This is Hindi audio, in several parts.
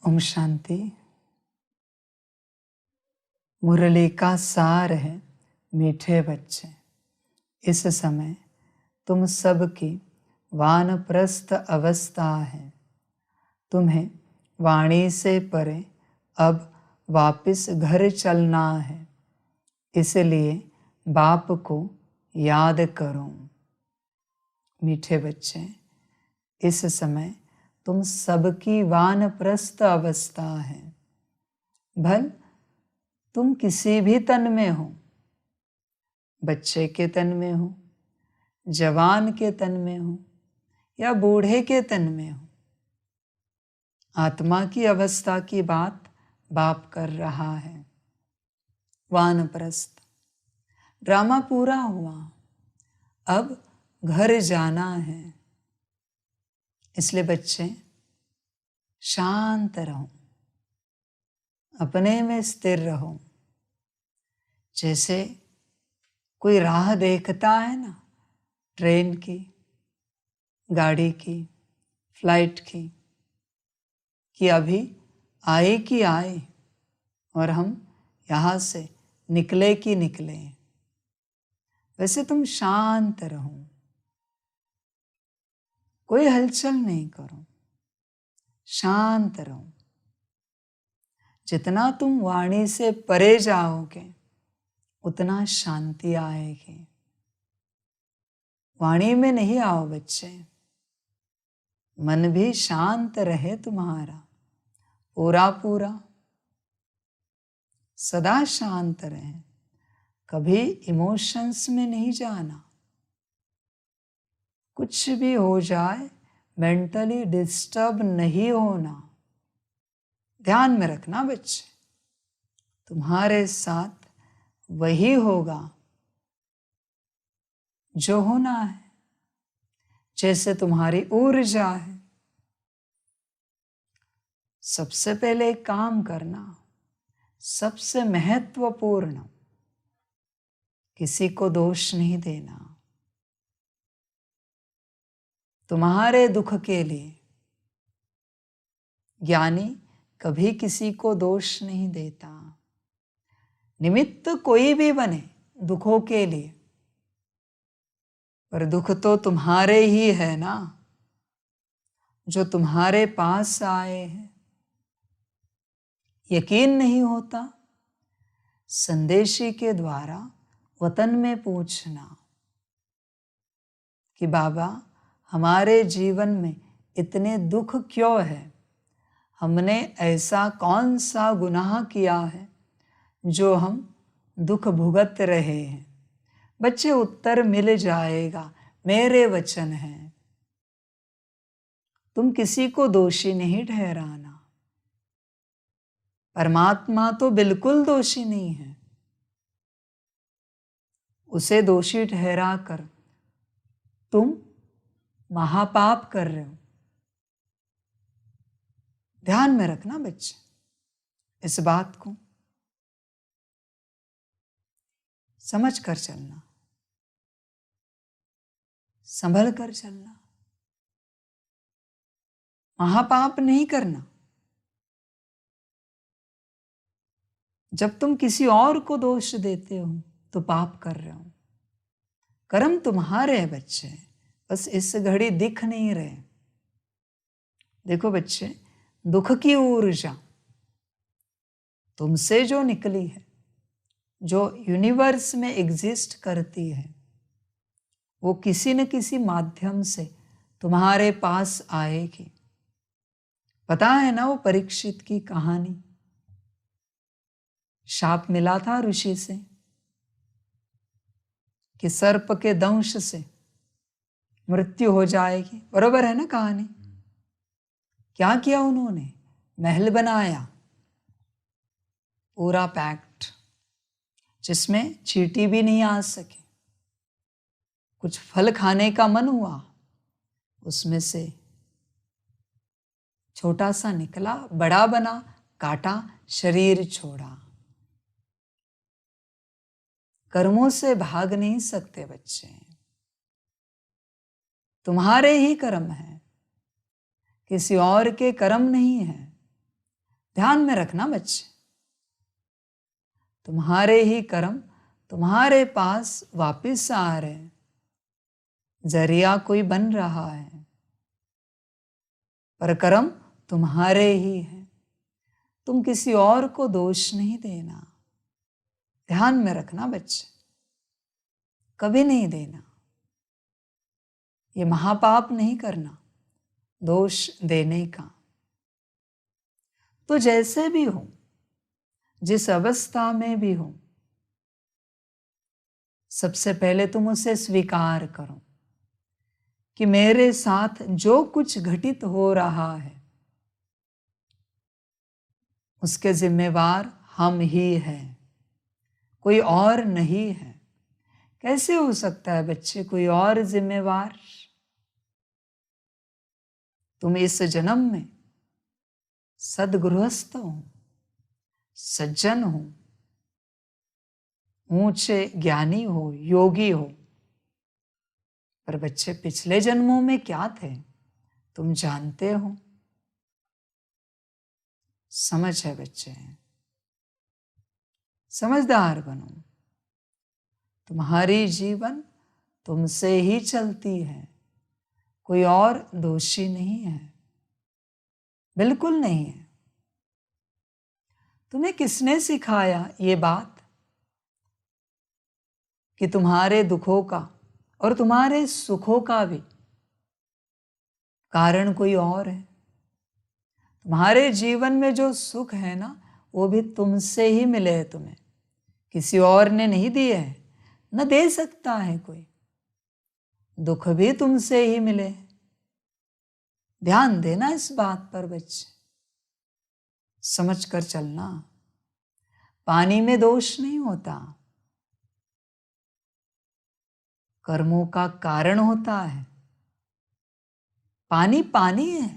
ओम शांति। मुरली का सार है मीठे बच्चे। इस समय तुम सबकी वानप्रस्थ अवस्था है। तुम्हें वाणी से परे अब वापस घर चलना है, इसलिए बाप को याद करो। मीठे बच्चे, इस समय तुम सबकी वानप्रस्थ अवस्था है। भल तुम किसी भी तन में हो, बच्चे के तन में हो, जवान के तन में हो या बूढ़े के तन में हो, आत्मा की अवस्था की बात बाप कर रहा है। वानप्रस्थ ड्रामा पूरा हुआ, अब घर जाना है। इसलिए बच्चे शांत रहो, अपने में स्थिर रहो। जैसे कोई राह देखता है ना, ट्रेन की, गाड़ी की, फ्लाइट की, कि अभी आए कि आए और हम यहाँ से निकले कि निकले। वैसे तुम शांत रहो, कोई हलचल नहीं करो, शांत रहो। जितना तुम वाणी से परे जाओगे उतना शांति आएगी। वाणी में नहीं आओ बच्चे, मन भी शांत रहे तुम्हारा, पूरा पूरा सदा शांत रहे। कभी इमोशंस में नहीं जाना। कुछ भी हो जाए मेंटली डिस्टर्ब नहीं होना। ध्यान में रखना बच्चे, तुम्हारे साथ वही होगा जो होना है। जैसे तुम्हारी ऊर्जा है, सबसे पहले एक काम करना, सबसे महत्वपूर्ण, किसी को दोष नहीं देना। तुम्हारे दुख के लिए ज्ञानी कभी किसी को दोष नहीं देता। निमित्त कोई भी बने दुखों के लिए, पर दुख तो तुम्हारे ही है ना, जो तुम्हारे पास आए हैं। यकीन नहीं होता, संदेशी के द्वारा वतन में पूछना कि बाबा हमारे जीवन में इतने दुख क्यों है, हमने ऐसा कौन सा गुनाह किया है जो हम दुख भुगत रहे हैं। बच्चे उत्तर मिल जाएगा, मेरे वचन हैं। तुम किसी को दोषी नहीं ठहराना। परमात्मा तो बिल्कुल दोषी नहीं है, उसे दोषी ठहरा कर तुम महापाप कर रहे हो। ध्यान में रखना बच्चे इस बात को, समझ कर चलना, संभल कर चलना। महापाप नहीं करना। जब तुम किसी और को दोष देते हो तो पाप कर रहे हो। कर्म तुम्हारे हैं बच्चे, बस इस घड़ी दिख नहीं रहे। देखो बच्चे, दुख की ऊर्जा तुमसे जो निकली है, जो यूनिवर्स में एग्जिस्ट करती है, वो किसी न किसी माध्यम से तुम्हारे पास आएगी। पता है ना वो परीक्षित की कहानी, शाप मिला था ऋषि से कि सर्प के दंश से मृत्यु हो जाएगी। बरोबर है ना कहानी? क्या किया उन्होंने? महल बनाया, पूरा पैक्ट, जिसमें चींटी भी नहीं आ सके। कुछ फल खाने का मन हुआ, उसमें से छोटा सा निकला, बड़ा बना, काटा, शरीर छोड़ा। कर्मों से भाग नहीं सकते बच्चे, तुम्हारे ही कर्म हैं, किसी और के कर्म नहीं है। ध्यान में रखना बच्चे, तुम्हारे ही कर्म तुम्हारे पास वापस आ रहे हैं। जरिया कोई बन रहा है, पर कर्म तुम्हारे ही है। तुम किसी और को दोष नहीं देना। ध्यान में रखना बच्चे, कभी नहीं देना। ये महापाप नहीं करना, दोष देने का। तो जैसे भी हो, जिस अवस्था में भी हो, सबसे पहले तुम उसे स्वीकार करो कि मेरे साथ जो कुछ घटित हो रहा है उसके जिम्मेवार हम ही हैं, कोई और नहीं है। कैसे हो सकता है बच्चे कोई और जिम्मेवार? तुम इस जन्म में सद्गृहस्थ हो, सज्जन हो, ऊंचे ज्ञानी हो, योगी हो, पर बच्चे पिछले जन्मों में क्या थे तुम जानते हो? समझ है बच्चे, समझदार बनो। तुम्हारी जीवन तुमसे ही चलती है, कोई और दोषी नहीं है, बिल्कुल नहीं है। तुम्हें किसने सिखाया ये बात कि तुम्हारे दुखों का और तुम्हारे सुखों का भी कारण कोई और है? तुम्हारे जीवन में जो सुख है ना, वो भी तुमसे ही मिले हैं तुम्हें, किसी और ने नहीं दिए हैं, न दे सकता है कोई। दुख भी तुमसे ही मिले। ध्यान देना इस बात पर बच्चे, समझ कर चलना। पानी में दोष नहीं होता, कर्मों का कारण होता है। पानी पानी है,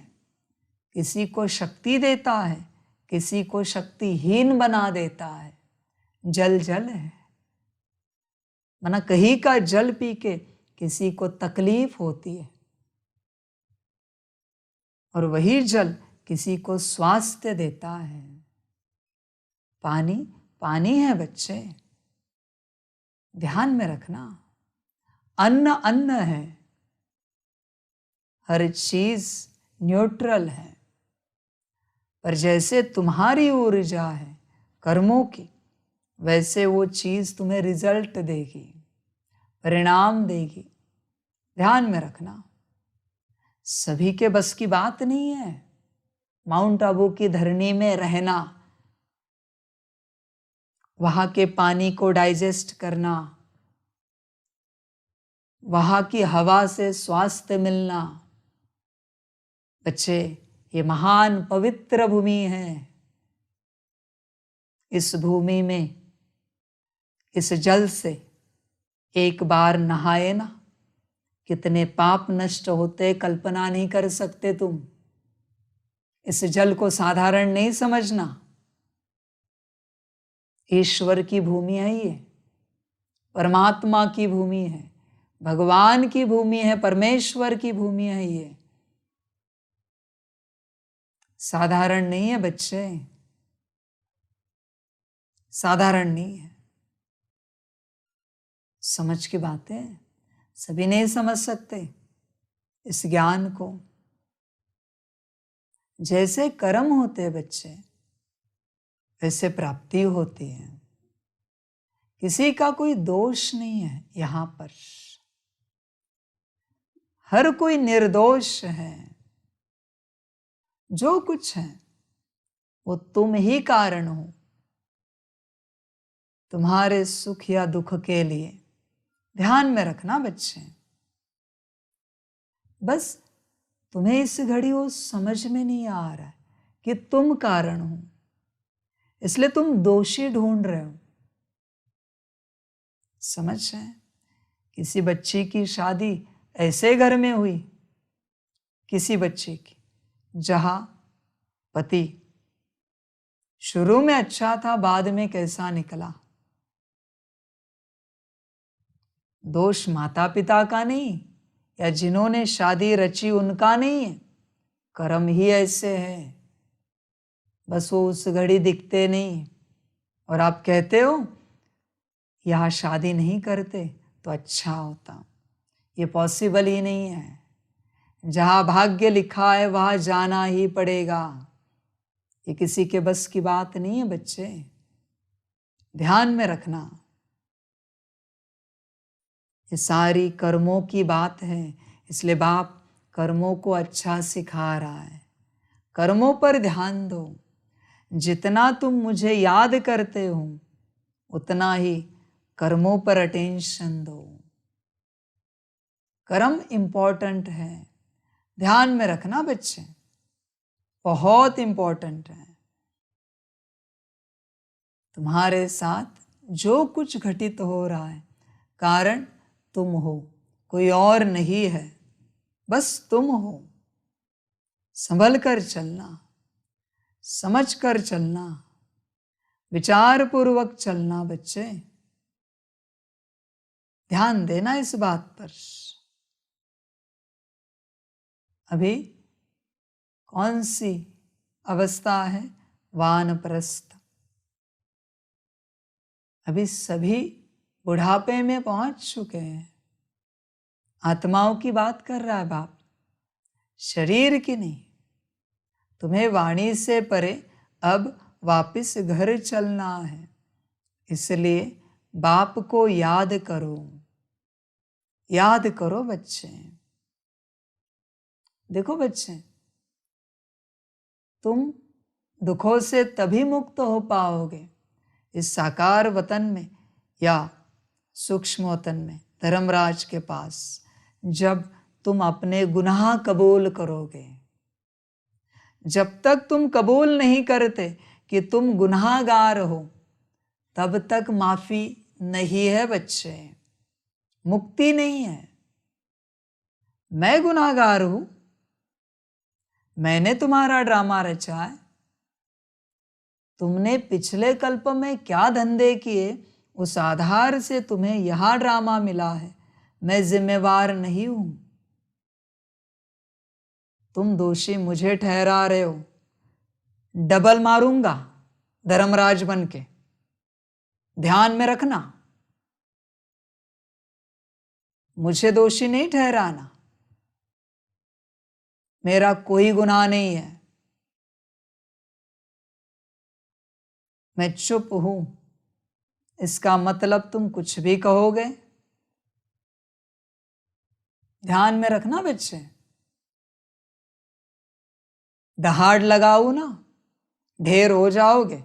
किसी को शक्ति देता है, किसी को शक्तिहीन बना देता है। जल जल है, मना कहीं का जल पी के किसी को तकलीफ होती है, और वही जल किसी को स्वास्थ्य देता है। पानी पानी है बच्चे, ध्यान में रखना। अन्न अन्न है, हर चीज न्यूट्रल है, पर जैसे तुम्हारी ऊर्जा है कर्मों की, वैसे वो चीज तुम्हें रिजल्ट देगी, परिणाम देगी। ध्यान में रखना, सभी के बस की बात नहीं है माउंट आबू की धरनी में रहना, वहां के पानी को डाइजेस्ट करना, वहां की हवा से स्वास्थ्य मिलना। बच्चे, ये महान पवित्र भूमि है। इस भूमि में इस जल से एक बार नहाए ना, कितने पाप नष्ट होते कल्पना नहीं कर सकते तुम। इस जल को साधारण नहीं समझना, ईश्वर की भूमि है ये, परमात्मा की भूमि है, भगवान की भूमि है, परमेश्वर की भूमि है ये। साधारण नहीं है बच्चे, साधारण नहीं है। समझ की बातें सभी नहीं समझ सकते इस ज्ञान को। जैसे कर्म होते बच्चे, वैसे प्राप्ति होती है। किसी का कोई दोष नहीं है यहां पर, हर कोई निर्दोष है। जो कुछ है वो तुम ही कारण हो, तुम्हारे सुख या दुख के लिए। ध्यान में रखना बच्चे, बस तुम्हें इस घड़ी वो समझ में नहीं आ रहा है कि तुम कारण हो, इसलिए तुम दोषी ढूंढ रहे हो। समझ है? किसी बच्ची की शादी ऐसे घर में हुई, किसी बच्ची की जहां पति शुरू में अच्छा था, बाद में कैसा निकला। दोष माता पिता का नहीं, या जिन्होंने शादी रची उनका नहीं है, कर्म ही ऐसे है। बस वो उस घड़ी दिखते नहीं और आप कहते हो यहाँ शादी नहीं करते तो अच्छा होता। ये पॉसिबल ही नहीं है। जहाँ भाग्य लिखा है वहाँ जाना ही पड़ेगा। ये किसी के बस की बात नहीं है बच्चे, ध्यान में रखना। ये सारी कर्मों की बात है, इसलिए बाप कर्मों को अच्छा सिखा रहा है। कर्मों पर ध्यान दो। जितना तुम मुझे याद करते हो उतना ही कर्मों पर अटेंशन दो। कर्म इंपॉर्टेंट है, ध्यान में रखना बच्चे, बहुत इंपॉर्टेंट है। तुम्हारे साथ जो कुछ घटित हो रहा है कारण तुम हो, कोई और नहीं है, बस तुम हो। संभल कर चलना, समझ कर चलना, विचार पूर्वक चलना बच्चे, ध्यान देना इस बात पर। अभी कौन सी अवस्था है? वानप्रस्थ। अभी सभी बुढ़ापे में पहुंच चुके हैं। आत्माओं की बात कर रहा है बाप, शरीर की नहीं। तुम्हें वाणी से परे अब वापस घर चलना है, इसलिए बाप को याद करो। याद करो बच्चे। देखो बच्चे, तुम दुखों से तभी मुक्त हो पाओगे इस साकार वतन में या सूक्ष्म वतन में, धर्मराज के पास, जब तुम अपने गुनाह कबूल करोगे। जब तक तुम कबूल नहीं करते कि तुम गुनाहगार हो, तब तक माफी नहीं है बच्चे, मुक्ति नहीं है। मैं गुनाहगार हूं, मैंने तुम्हारा ड्रामा रचा है। तुमने पिछले कल्प में क्या धंधे किए, उस आधार से तुम्हें यह ड्रामा मिला है। मैं जिम्मेवार नहीं हूं। तुम दोषी मुझे ठहरा रहे हो, डबल मारूंगा धर्मराज बन के, ध्यान में रखना। मुझे दोषी नहीं ठहराना, मेरा कोई गुनाह नहीं है। मैं चुप हूं, इसका मतलब तुम कुछ भी कहोगे। ध्यान में रखना बच्चे, दहाड़ लगाओ ना, ढेर हो जाओगे।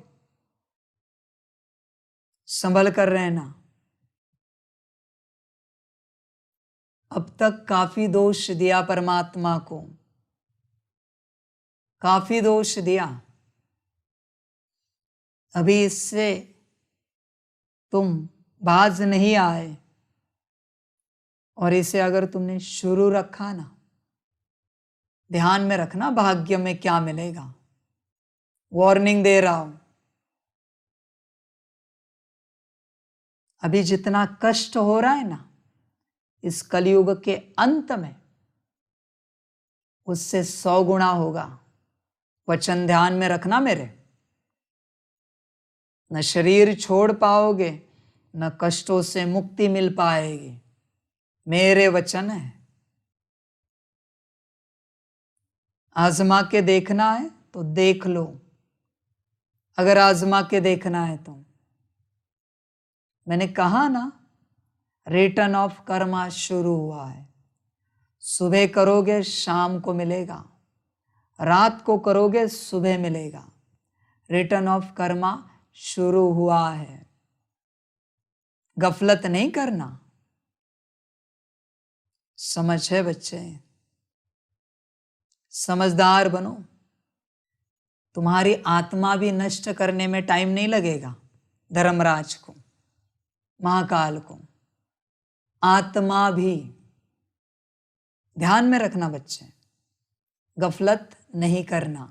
संभल कर रहना। अब तक काफी दोष दिया परमात्मा को, काफी दोष दिया। अभी इससे तुम बाज नहीं आए, और इसे अगर तुमने शुरू रखा ना, ध्यान में रखना भाग्य में क्या मिलेगा। वार्निंग दे रहा हूं। अभी जितना कष्ट हो रहा है ना इस कलयुग के अंत में, उससे 100 गुना होगा। वचन ध्यान में रखना मेरे। न शरीर छोड़ पाओगे, न कष्टों से मुक्ति मिल पाएगी। मेरे वचन है। आजमा के देखना है तो देख लो, अगर आजमा के देखना है तो। मैंने कहा ना, रिटर्न ऑफ कर्मा शुरू हुआ है। सुबह करोगे शाम को मिलेगा, रात को करोगे सुबह मिलेगा। रिटर्न ऑफ कर्मा शुरू हुआ है। गफलत नहीं करना। समझ है बच्चे, समझदार बनो। तुम्हारी आत्मा भी नष्ट करने में टाइम नहीं लगेगा। धर्मराज को, महाकाल को, आत्मा भी। ध्यान में रखना बच्चे, गफलत नहीं करना,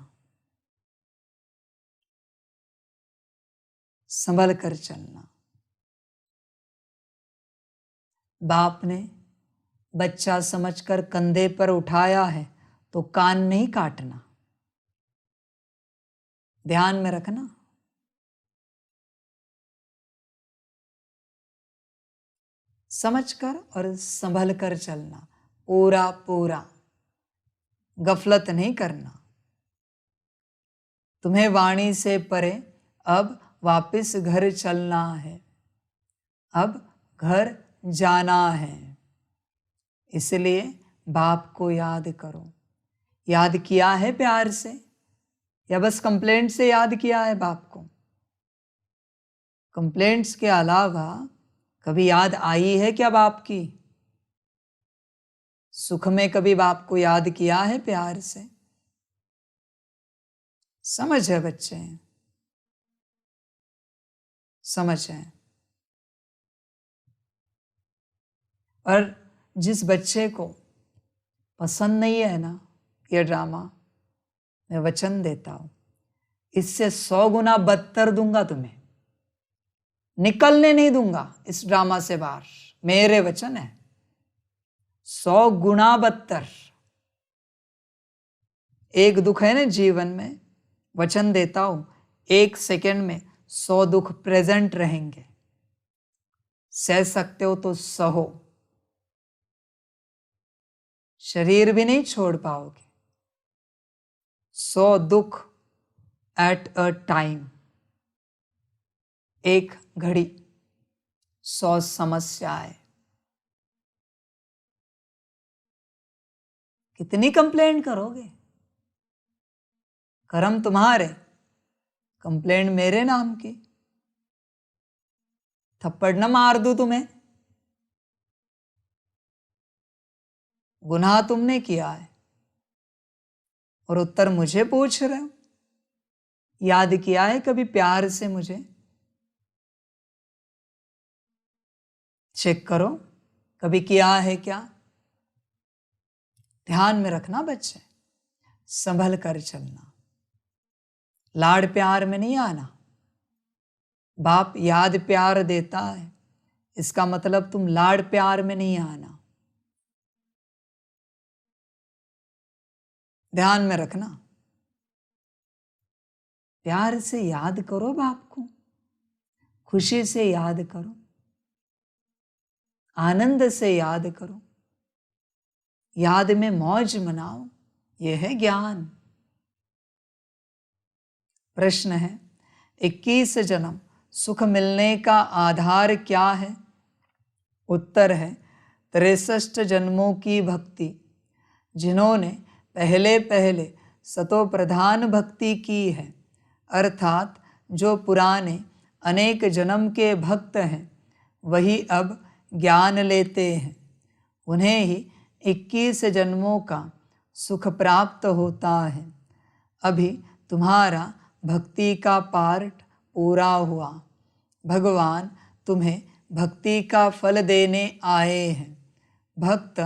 संभल कर चलना। बाप ने बच्चा समझकर कंधे पर उठाया है तो कान नहीं काटना। ध्यान में रखना। समझकर और संभल कर चलना, पूरा पूरा गफलत नहीं करना। तुम्हें वाणी से परे अब वापस घर चलना है, अब घर जाना है। इसलिए बाप को याद करो। याद किया है प्यार से या बस कंप्लेंट से याद किया है बाप को? कंप्लेंट्स के अलावा कभी याद आई है क्या बाप की? सुख में कभी बाप को याद किया है प्यार से? समझ है बच्चे, समझ है। और जिस बच्चे को पसंद नहीं है ना ये ड्रामा, मैं वचन देता हूं इससे 100 गुना बदतर दूंगा तुम्हें, निकलने नहीं दूंगा इस ड्रामा से बाहर, मेरे वचन है। 100 गुना बदतर। एक दुख है ना जीवन में, वचन देता हूं 1 सेकेंड में 100 दुख प्रेजेंट रहेंगे। सह सकते हो तो सहो, शरीर भी नहीं छोड़ पाओगे। 100 दुख एट अ टाइम, एक घड़ी 100 समस्याएं। कितनी कंप्लेंट करोगे? कर्म तुम्हारे, कंप्लेंट मेरे नाम की। थप्पड़ न मार दूं तुम्हें? गुनाह तुमने किया है और उत्तर मुझे पूछ रहे हो। याद किया है कभी प्यार से मुझे? चेक करो, कभी किया है क्या? ध्यान में रखना बच्चे, संभल कर चलना, लाड़ प्यार में नहीं आना। बाप याद प्यार देता है, इसका मतलब तुम लाड़ प्यार में नहीं आना। ध्यान में रखना। प्यार से याद करो बाप को, खुशी से याद करो, आनंद से याद करो, याद में मौज मनाओ। यह है ज्ञान। प्रश्न है, 21 जन्म सुख मिलने का आधार क्या है? उत्तर है 63 जन्मों की भक्ति। जिन्होंने पहले पहले सतो प्रधान भक्ति की है, अर्थात जो पुराने अनेक जन्म के भक्त हैं, वही अब ज्ञान लेते हैं। उन्हें ही 21 जन्मों का सुख प्राप्त होता है। अभी तुम्हारा भक्ति का पार्ट पूरा हुआ। भगवान तुम्हें भक्ति का फल देने आए हैं। भक्त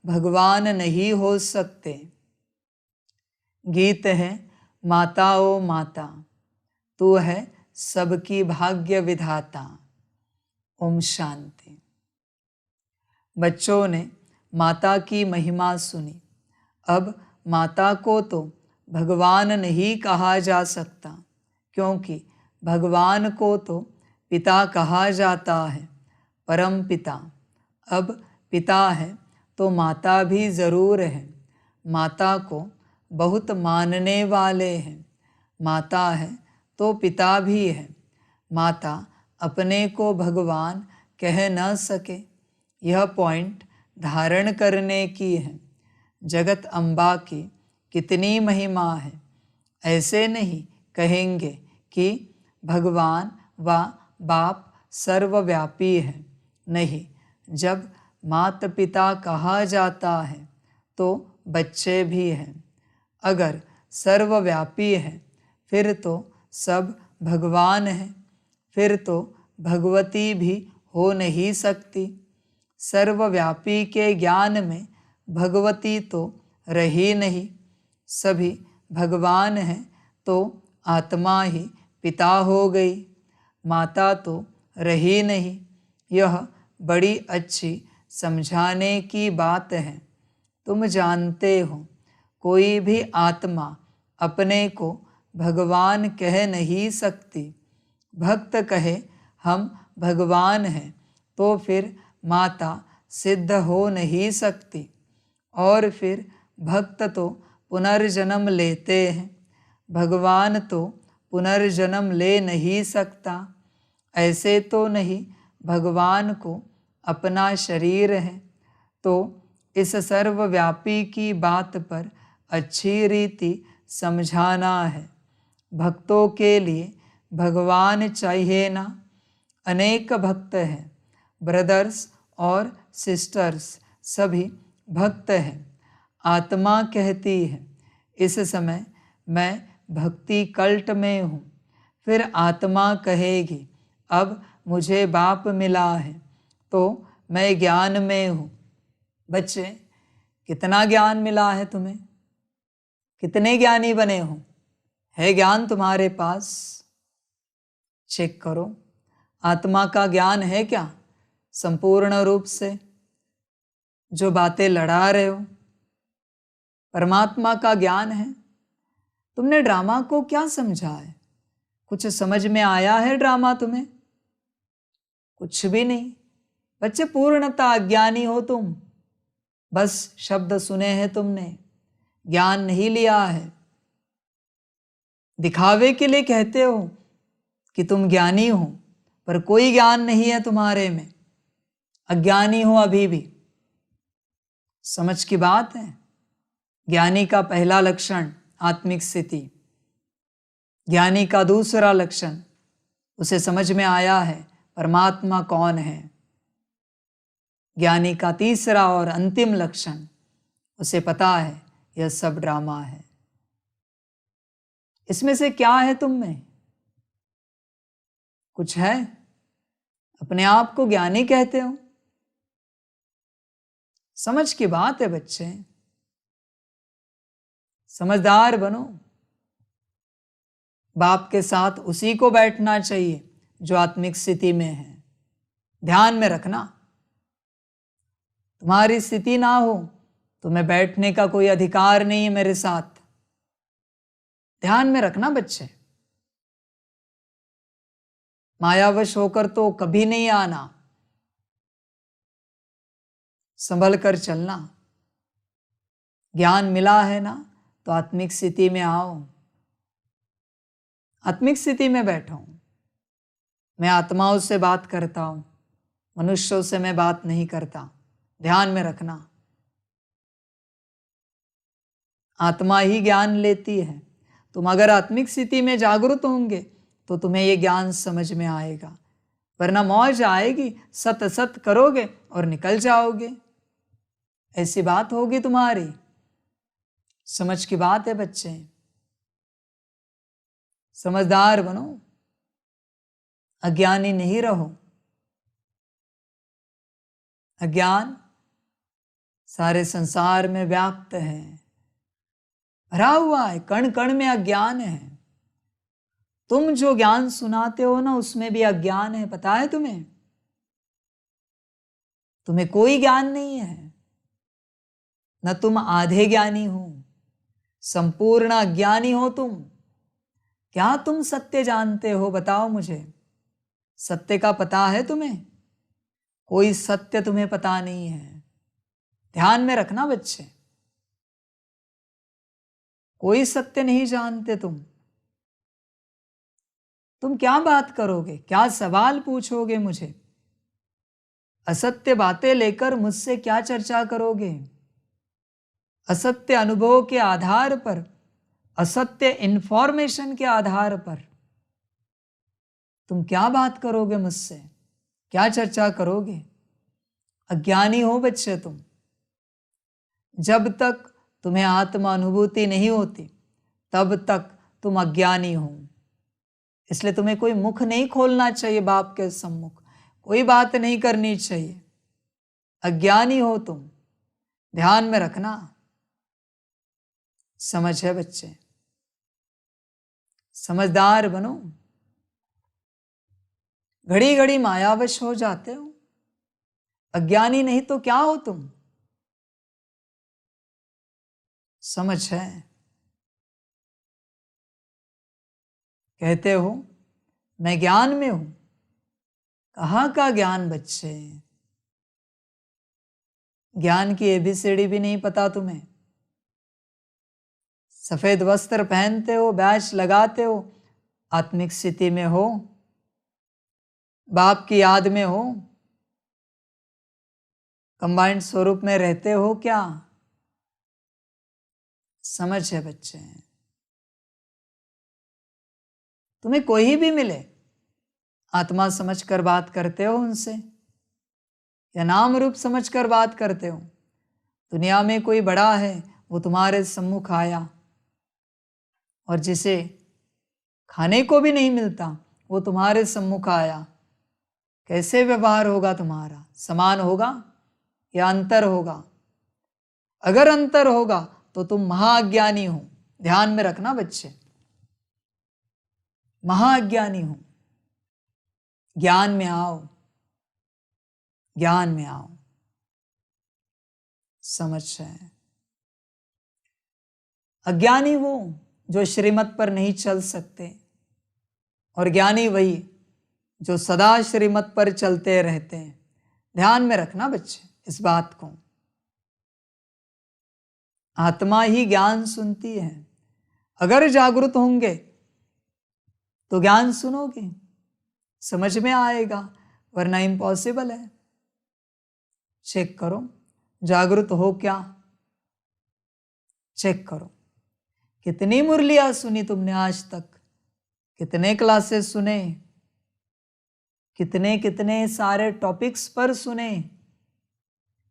भगवान नहीं हो सकते। गीत है, माता ओ माता, तू है सबकी भाग्य विधाता। ओम शांति। बच्चों ने माता की महिमा सुनी। अब माता को तो भगवान नहीं कहा जा सकता, क्योंकि भगवान को तो पिता कहा जाता है, परम पिता। अब पिता है तो माता भी ज़रूर है। माता को बहुत मानने वाले हैं। माता है तो पिता भी है। माता अपने को भगवान कह न सके, यह पॉइंट धारण करने की है। जगत अम्बा की कितनी महिमा है। ऐसे नहीं कहेंगे कि भगवान व बाप सर्वव्यापी है। नहीं, जब माता पिता कहा जाता है तो बच्चे भी हैं। अगर सर्वव्यापी है फिर तो सब भगवान है, फिर तो भगवती भी हो नहीं सकती। सर्वव्यापी के ज्ञान में भगवती तो रही नहीं। सभी भगवान हैं तो आत्मा ही पिता हो गई, माता तो रही नहीं। यह बड़ी अच्छी समझाने की बात है। तुम जानते हो, कोई भी आत्मा अपने को भगवान कह नहीं सकती। भक्त कहे हम भगवान हैं तो फिर माता सिद्ध हो नहीं सकती, और फिर भक्त तो पुनर्जन्म लेते हैं, भगवान तो पुनर्जन्म ले नहीं सकता। ऐसे तो नहीं भगवान को अपना शरीर है, तो इस सर्वव्यापी की बात पर अच्छी रीति समझाना है। भक्तों के लिए भगवान चाहिए ना। अनेक भक्त हैं, ब्रदर्स और सिस्टर्स सभी भक्त हैं। आत्मा कहती है इस समय मैं भक्ति कल्ट में हूँ। फिर आत्मा कहेगी अब मुझे बाप मिला है तो मैं ज्ञान में हूँ। बच्चे, कितना ज्ञान मिला है तुम्हें? कितने ज्ञानी बने हो? है ज्ञान तुम्हारे पास? चेक करो, आत्मा का ज्ञान है क्या संपूर्ण रूप से? जो बातें लड़ा रहे हो परमात्मा का ज्ञान है? तुमने ड्रामा को क्या समझा है? कुछ समझ में आया है ड्रामा तुम्हें? कुछ भी नहीं। बच्चे, पूर्णतः अज्ञानी हो तुम। बस शब्द सुने हैं तुमने, ज्ञान नहीं लिया है। दिखावे के लिए कहते हो कि तुम ज्ञानी हो, पर कोई ज्ञान नहीं है तुम्हारे में। अज्ञानी हो अभी भी। समझ की बात है। ज्ञानी का पहला लक्षण आत्मिक स्थिति, ज्ञानी का दूसरा लक्षण उसे समझ में आया है परमात्मा कौन है। ज्ञानी का तीसरा और अंतिम लक्षण उसे पता है यह सब ड्रामा है। इसमें से क्या है तुम में? कुछ है? अपने आप को ज्ञानी कहते हो? समझ की बात है बच्चे, समझदार बनो। बाप के साथ उसी को बैठना चाहिए जो आत्मिक स्थिति में है। ध्यान में रखना, तुम्हारी स्थिति ना हो तुम्हें बैठने का कोई अधिकार नहीं है मेरे साथ। ध्यान में रखना बच्चे। मायावश होकर तो कभी नहीं आना, संभल कर चलना। ज्ञान मिला है ना तो आत्मिक स्थिति में आओ, आत्मिक स्थिति में बैठो। मैं आत्माओं से बात करता हूं, मनुष्यों से मैं बात नहीं करता। ध्यान में रखना, आत्मा ही ज्ञान लेती है। तुम अगर आत्मिक स्थिति में जागरूक होंगे तो तुम्हें ये ज्ञान समझ में आएगा, वरना मौज आएगी, सत सत करोगे और निकल जाओगे। ऐसी बात होगी तुम्हारी। समझ की बात है बच्चे, समझदार बनो, अज्ञानी नहीं रहो। अज्ञान सारे संसार में व्याप्त है, भरा हुआ है, कण कण में अज्ञान है। तुम जो ज्ञान सुनाते हो ना उसमें भी अज्ञान है, पता है तुम्हें? तुम्हें कोई ज्ञान नहीं है, न तुम आधे ज्ञानी हो, संपूर्ण अज्ञानी हो तुम। क्या तुम सत्य जानते हो? बताओ मुझे, सत्य का पता है तुम्हें? कोई सत्य तुम्हें पता नहीं है। ध्यान में रखना बच्चे, कोई सत्य नहीं जानते तुम। तुम क्या बात करोगे, क्या सवाल पूछोगे मुझे? असत्य बातें लेकर मुझसे क्या चर्चा करोगे? असत्य अनुभव के आधार पर, असत्य इंफॉर्मेशन के आधार पर तुम क्या बात करोगे मुझसे? क्या चर्चा करोगे? अज्ञानी हो बच्चे तुम। जब तक तुम्हें आत्मा अनुभूति नहीं होती तब तक तुम अज्ञानी हो। इसलिए तुम्हें कोई मुख नहीं खोलना चाहिए बाप के सम्मुख, कोई बात नहीं करनी चाहिए। अज्ञानी हो तुम, ध्यान में रखना। समझ है बच्चे, समझदार बनो। घड़ी घड़ी मायावश हो जाते हो। अज्ञानी नहीं तो क्या हो तुम? समझ है। कहते हो मैं ज्ञान में हूं। कहाँ का ज्ञान बच्चे? ज्ञान की एबीसीडी भी नहीं पता तुम्हें। सफेद वस्त्र पहनते हो, बैच लगाते हो, आत्मिक स्थिति में हो, बाप की याद में हो, कंबाइंड स्वरूप में रहते हो क्या? समझ है बच्चे? तुम्हें कोई भी मिले, आत्मा समझकर बात करते हो उनसे या नाम रूप समझकर बात करते हो? दुनिया में कोई बड़ा है, वो तुम्हारे सम्मुख आया और जिसे खाने को भी नहीं मिलता वो तुम्हारे सम्मुख आया, कैसे व्यवहार होगा तुम्हारा? समान होगा या अंतर होगा? अगर अंतर होगा तो तुम महाज्ञानी हो। ध्यान में रखना बच्चे, महाज्ञानी हो। ज्ञान में आओ, ज्ञान में आओ। समझ है? अज्ञानी वो जो श्रीमत पर नहीं चल सकते, और ज्ञानी वही जो सदा श्रीमत पर चलते रहते हैं। ध्यान में रखना बच्चे इस बात को। आत्मा ही ज्ञान सुनती है। अगर जागृत होंगे तो ज्ञान सुनोगे, समझ में आएगा, वरना इम्पॉसिबल है। चेक करो जागृत हो क्या? चेक करो कितनी मुरलियां सुनी तुमने आज तक, कितने क्लासेस सुने, कितने कितने सारे टॉपिक्स पर सुने।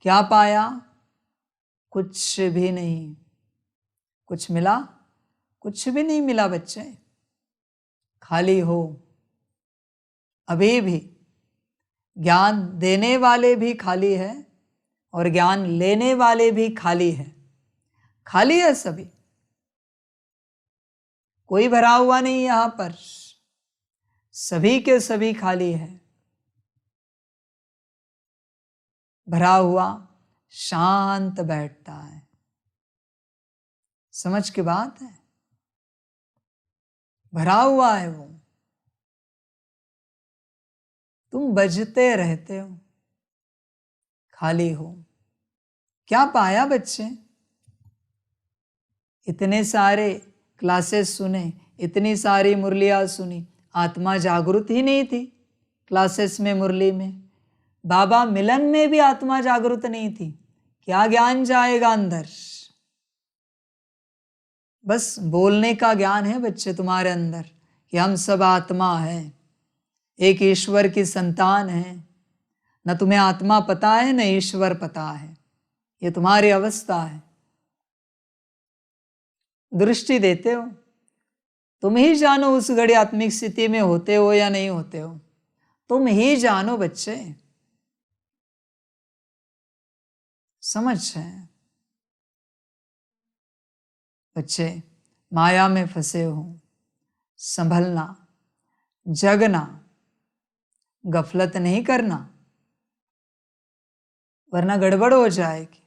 क्या पाया? कुछ भी नहीं। कुछ मिला? कुछ भी नहीं मिला बच्चे। खाली हो। अभी भी ज्ञान देने वाले भी खाली है और ज्ञान लेने वाले भी खाली है। खाली है सभी, कोई भरा हुआ नहीं यहां पर। सभी के सभी खाली है। भरा हुआ शांत बैठता है। समझ की बात है? भरा हुआ है वो। तुम बजते रहते हो, खाली हो। क्या पाया बच्चे? इतने सारे क्लासेस सुने, इतनी सारी मुरलियां सुनी, आत्मा जागृत ही नहीं थी। क्लासेस में, मुरली में, बाबा मिलन में भी आत्मा जागृत नहीं थी। क्या ज्ञान जाएगा अंदर? बस बोलने का ज्ञान है बच्चे तुम्हारे अंदर कि हम सब आत्मा है, एक ईश्वर की संतान है। न तुम्हें आत्मा पता है न ईश्वर पता है। ये तुम्हारी अवस्था है। दृष्टि देते हो, तुम ही जानो उस घड़ी आत्मिक स्थिति में होते हो या नहीं होते हो। तुम ही जानो बच्चे। समझ है? बच्चे माया में फंसे हो, संभलना, जगना, गफलत नहीं करना, वरना गड़बड़ हो जाएगी।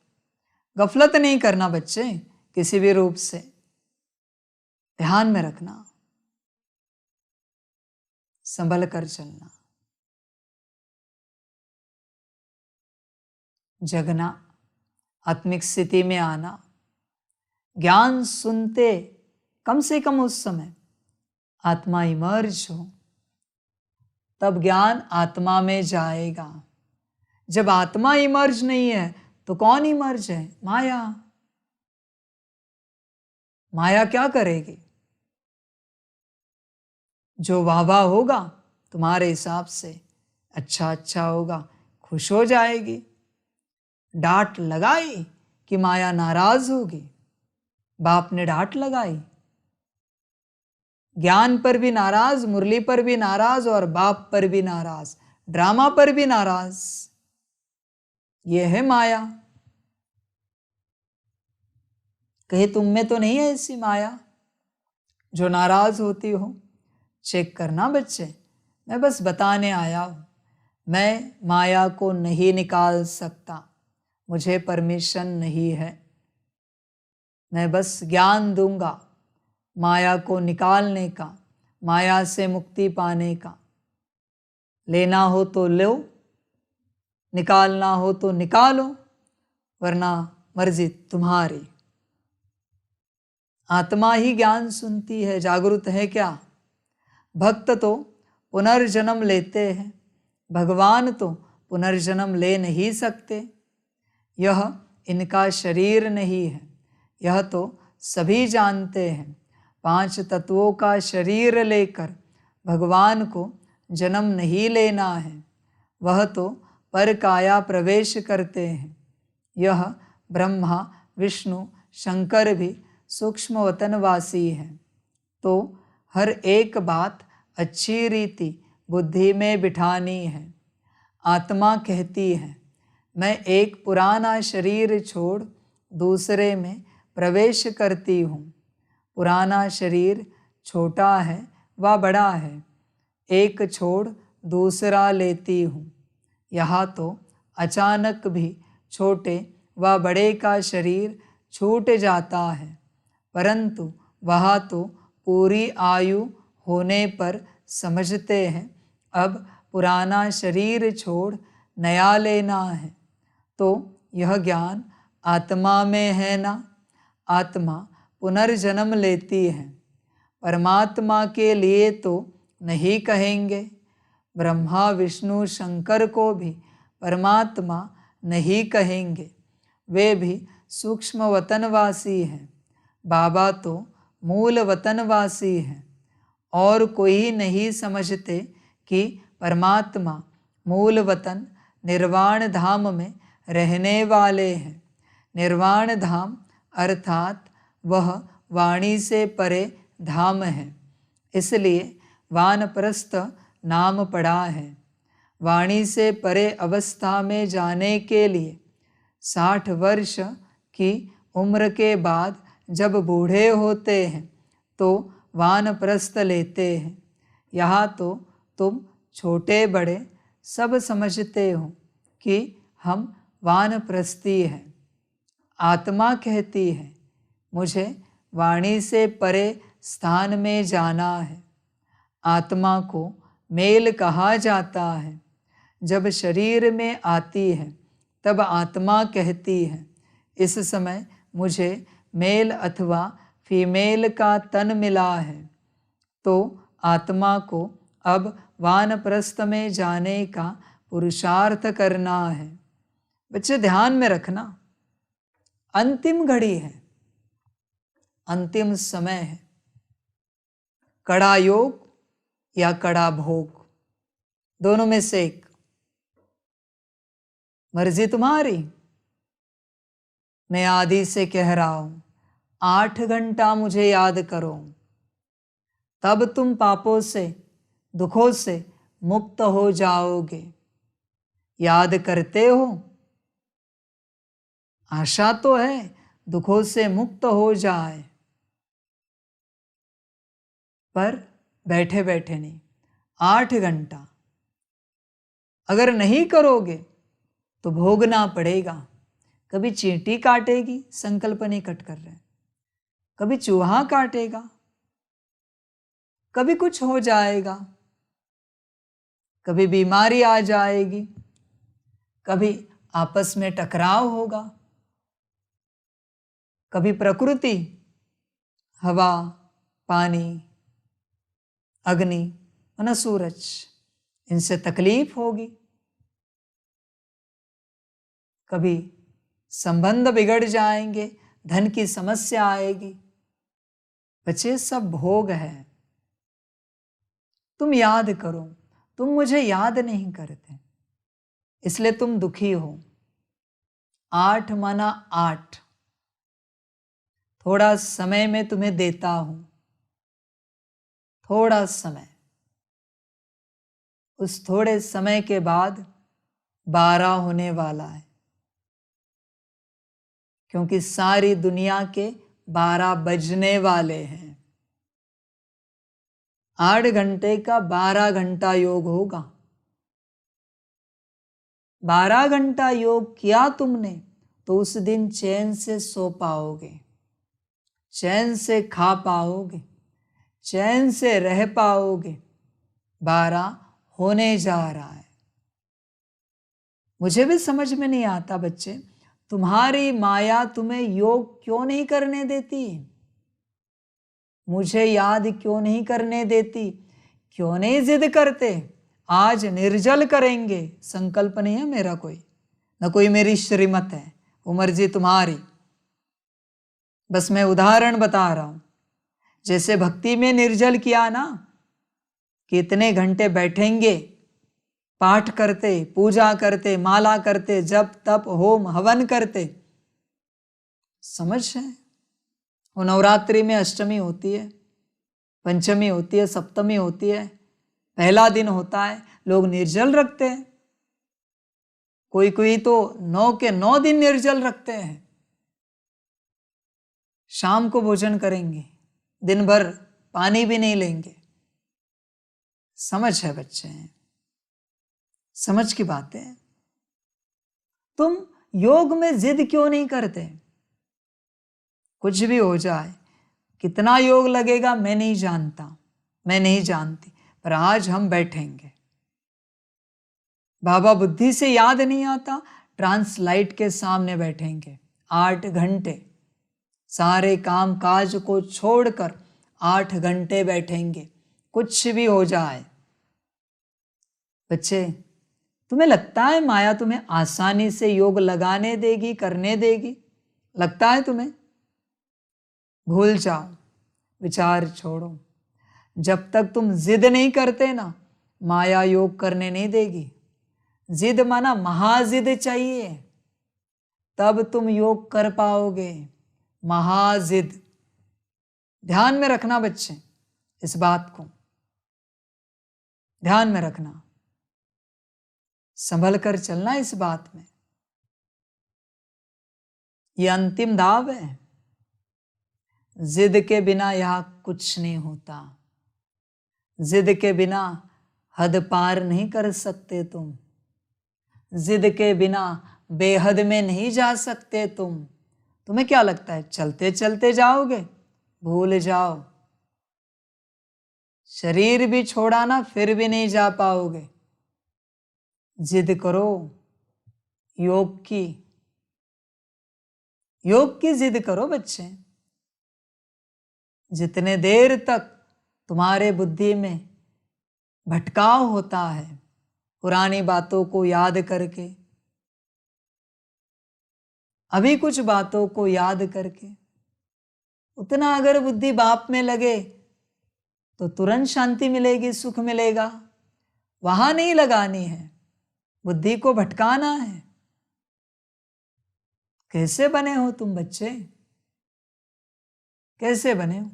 गफलत नहीं करना बच्चे किसी भी रूप से। ध्यान में रखना, संभल कर चलना। जगना, आत्मिक स्थिति में आना, ज्ञान सुनते कम से कम उस समय आत्मा इमर्ज हो, तब ज्ञान आत्मा में जाएगा। जब आत्मा इमर्ज नहीं है तो कौन इमर्ज है? माया। माया क्या करेगी? जो वाह वाह होगा तुम्हारे हिसाब से, अच्छा अच्छा होगा, खुश हो जाएगी। डांट लगाई कि माया नाराज होगी। बाप ने डांट लगाई, ज्ञान पर भी नाराज, मुरली पर भी नाराज और बाप पर भी नाराज, ड्रामा पर भी नाराज। ये है माया। कहीं तुम में तो नहीं है ऐसी माया जो नाराज होती हो? चेक करना बच्चे, मैं बस बताने आया हूं। मैं माया को नहीं निकाल सकता, मुझे परमिशन नहीं है। मैं बस ज्ञान दूंगा माया को निकालने का, माया से मुक्ति पाने का। लेना हो तो लो, निकालना हो तो निकालो, वरना मर्जी तुम्हारी। आत्मा ही ज्ञान सुनती है, जागरूक है क्या? भक्त तो पुनर्जन्म लेते हैं, भगवान तो पुनर्जन्म ले नहीं सकते। यह इनका शरीर नहीं है, यह तो सभी जानते हैं। 5 तत्वों का शरीर लेकर भगवान को जन्म नहीं लेना है, वह तो पर काया प्रवेश करते हैं। यह ब्रह्मा विष्णु शंकर भी सूक्ष्म वतनवासी हैं। तो हर एक बात अच्छी रीति बुद्धि में बिठानी है। आत्मा कहती है, मैं एक पुराना शरीर छोड़ दूसरे में प्रवेश करती हूँ। पुराना शरीर छोटा है व बड़ा है, एक छोड़ दूसरा लेती हूँ। यहाँ तो अचानक भी छोटे व बड़े का शरीर छूट जाता है, परंतु वह तो पूरी आयु होने पर समझते हैं अब पुराना शरीर छोड़ नया लेना है। तो यह ज्ञान आत्मा में है ना। आत्मा पुनर्जन्म लेती है, परमात्मा के लिए तो नहीं कहेंगे। ब्रह्मा विष्णु शंकर को भी परमात्मा नहीं कहेंगे, वे भी सूक्ष्म वतनवासी हैं। बाबा तो मूल वतनवासी हैं, और कोई नहीं समझते कि परमात्मा मूल वतन निर्वाण धाम में रहने वाले हैं। निर्वाण धाम अर्थात वह वाणी से परे धाम है, इसलिए वानप्रस्थ नाम पड़ा है। वाणी से परे अवस्था में जाने के लिए 60 वर्ष की उम्र के बाद जब बूढ़े होते हैं तो वानप्रस्थ लेते हैं। यहाँ तो तुम छोटे बड़े सब समझते हो कि हम वानप्रस्थी हैं। आत्मा कहती है, मुझे वाणी से परे स्थान में जाना है। आत्मा को मेल कहा जाता है। जब शरीर में आती है तब आत्मा कहती है, इस समय मुझे मेल अथवा फीमेल का तन मिला है। तो आत्मा को अब वानप्रस्थ में जाने का पुरुषार्थ करना है। बच्चे ध्यान में रखना, अंतिम घड़ी है, अंतिम समय है। कड़ा योग या कड़ा भोग, दोनों में से एक, मर्जी तुम्हारी। मैं आदि से कह रहा हूं, 8 घंटा मुझे याद करो, तब तुम पापों से दुखों से मुक्त हो जाओगे। याद करते हो? आशा तो है दुखों से मुक्त हो जाए, पर बैठे बैठे नहीं, 8 घंटा अगर नहीं करोगे तो भोगना पड़ेगा। कभी चींटी काटेगी, संकल्प नहीं कट कर रहे, कभी चूहा काटेगा, कभी कुछ हो जाएगा, कभी बीमारी आ जाएगी, कभी आपस में टकराव होगा, कभी प्रकृति, हवा, पानी, अग्नि और सूरज, इनसे तकलीफ होगी, कभी संबंध बिगड़ जाएंगे, धन की समस्या आएगी। बच्चे सब भोग है। तुम याद करो, तुम मुझे याद नहीं करते, इसलिए तुम दुखी हो। 8 माना 8, थोड़ा समय मैं तुम्हें देता हूं, थोड़ा समय। उस थोड़े समय के बाद 12 होने वाला है, क्योंकि सारी दुनिया के 12 बजने वाले हैं। 8 घंटे का 12 घंटा योग होगा। 12 घंटा योग किया तुमने तो उस दिन चैन से सो पाओगे, चैन से खा पाओगे, चैन से रह पाओगे। 12 होने जा रहा है। मुझे भी समझ में नहीं आता बच्चे, तुम्हारी माया तुम्हें योग क्यों नहीं करने देती? मुझे याद क्यों नहीं करने देती? क्यों नहीं जिद करते? आज निर्जल करेंगे, संकल्प नहीं है मेरा कोई, न कोई मेरी श्रीमत है, वो मर्जी तुम्हारी। बस मैं उदाहरण बता रहा हूं। जैसे भक्ति में निर्जल किया ना, कितने घंटे बैठेंगे, पाठ करते, पूजा करते, माला करते, जप तप होम हवन करते। समझ है? वो नवरात्रि में अष्टमी होती है, पंचमी होती है, सप्तमी होती है, पहला दिन होता है, लोग निर्जल रखते हैं। कोई कोई तो 9 के 9 दिन निर्जल रखते हैं। शाम को भोजन करेंगे, दिन भर पानी भी नहीं लेंगे। समझ है बच्चे? समझ की बात है। तुम योग में जिद क्यों नहीं करते? कुछ भी हो जाए, कितना योग लगेगा मैं नहीं जानता, मैं नहीं जानती, पर आज हम बैठेंगे। बाबा बुद्धि से याद नहीं आता, ट्रांसलाइट के सामने बैठेंगे 8 घंटे। सारे काम काज को छोड़कर 8 घंटे बैठेंगे, कुछ भी हो जाए। बच्चे, तुम्हें लगता है माया तुम्हें आसानी से योग लगाने देगी, करने देगी? लगता है तुम्हें? भूल जाओ, विचार छोड़ो। जब तक तुम जिद नहीं करते ना, माया योग करने नहीं देगी। जिद माना महाजिद चाहिए, तब तुम योग कर पाओगे। महाजिद, ध्यान में रखना बच्चे, इस बात को ध्यान में रखना, संभल कर चलना इस बात में। यह अंतिम दाव है। जिद के बिना यहां कुछ नहीं होता। जिद के बिना हद पार नहीं कर सकते तुम। जिद के बिना बेहद में नहीं जा सकते तुम। तुम्हें क्या लगता है चलते चलते जाओगे? भूल जाओ। शरीर भी छोड़ा ना, फिर भी नहीं जा पाओगे। जिद करो योग की, योग की जिद करो बच्चे। जितने देर तक तुम्हारे बुद्धि में भटकाव होता है पुरानी बातों को याद करके, अभी कुछ बातों को याद करके, उतना अगर बुद्धि बाप में लगे तो तुरंत शांति मिलेगी, सुख मिलेगा। वहां नहीं लगानी है, बुद्धि को भटकाना है। कैसे बने हो तुम बच्चे? कैसे बने हो?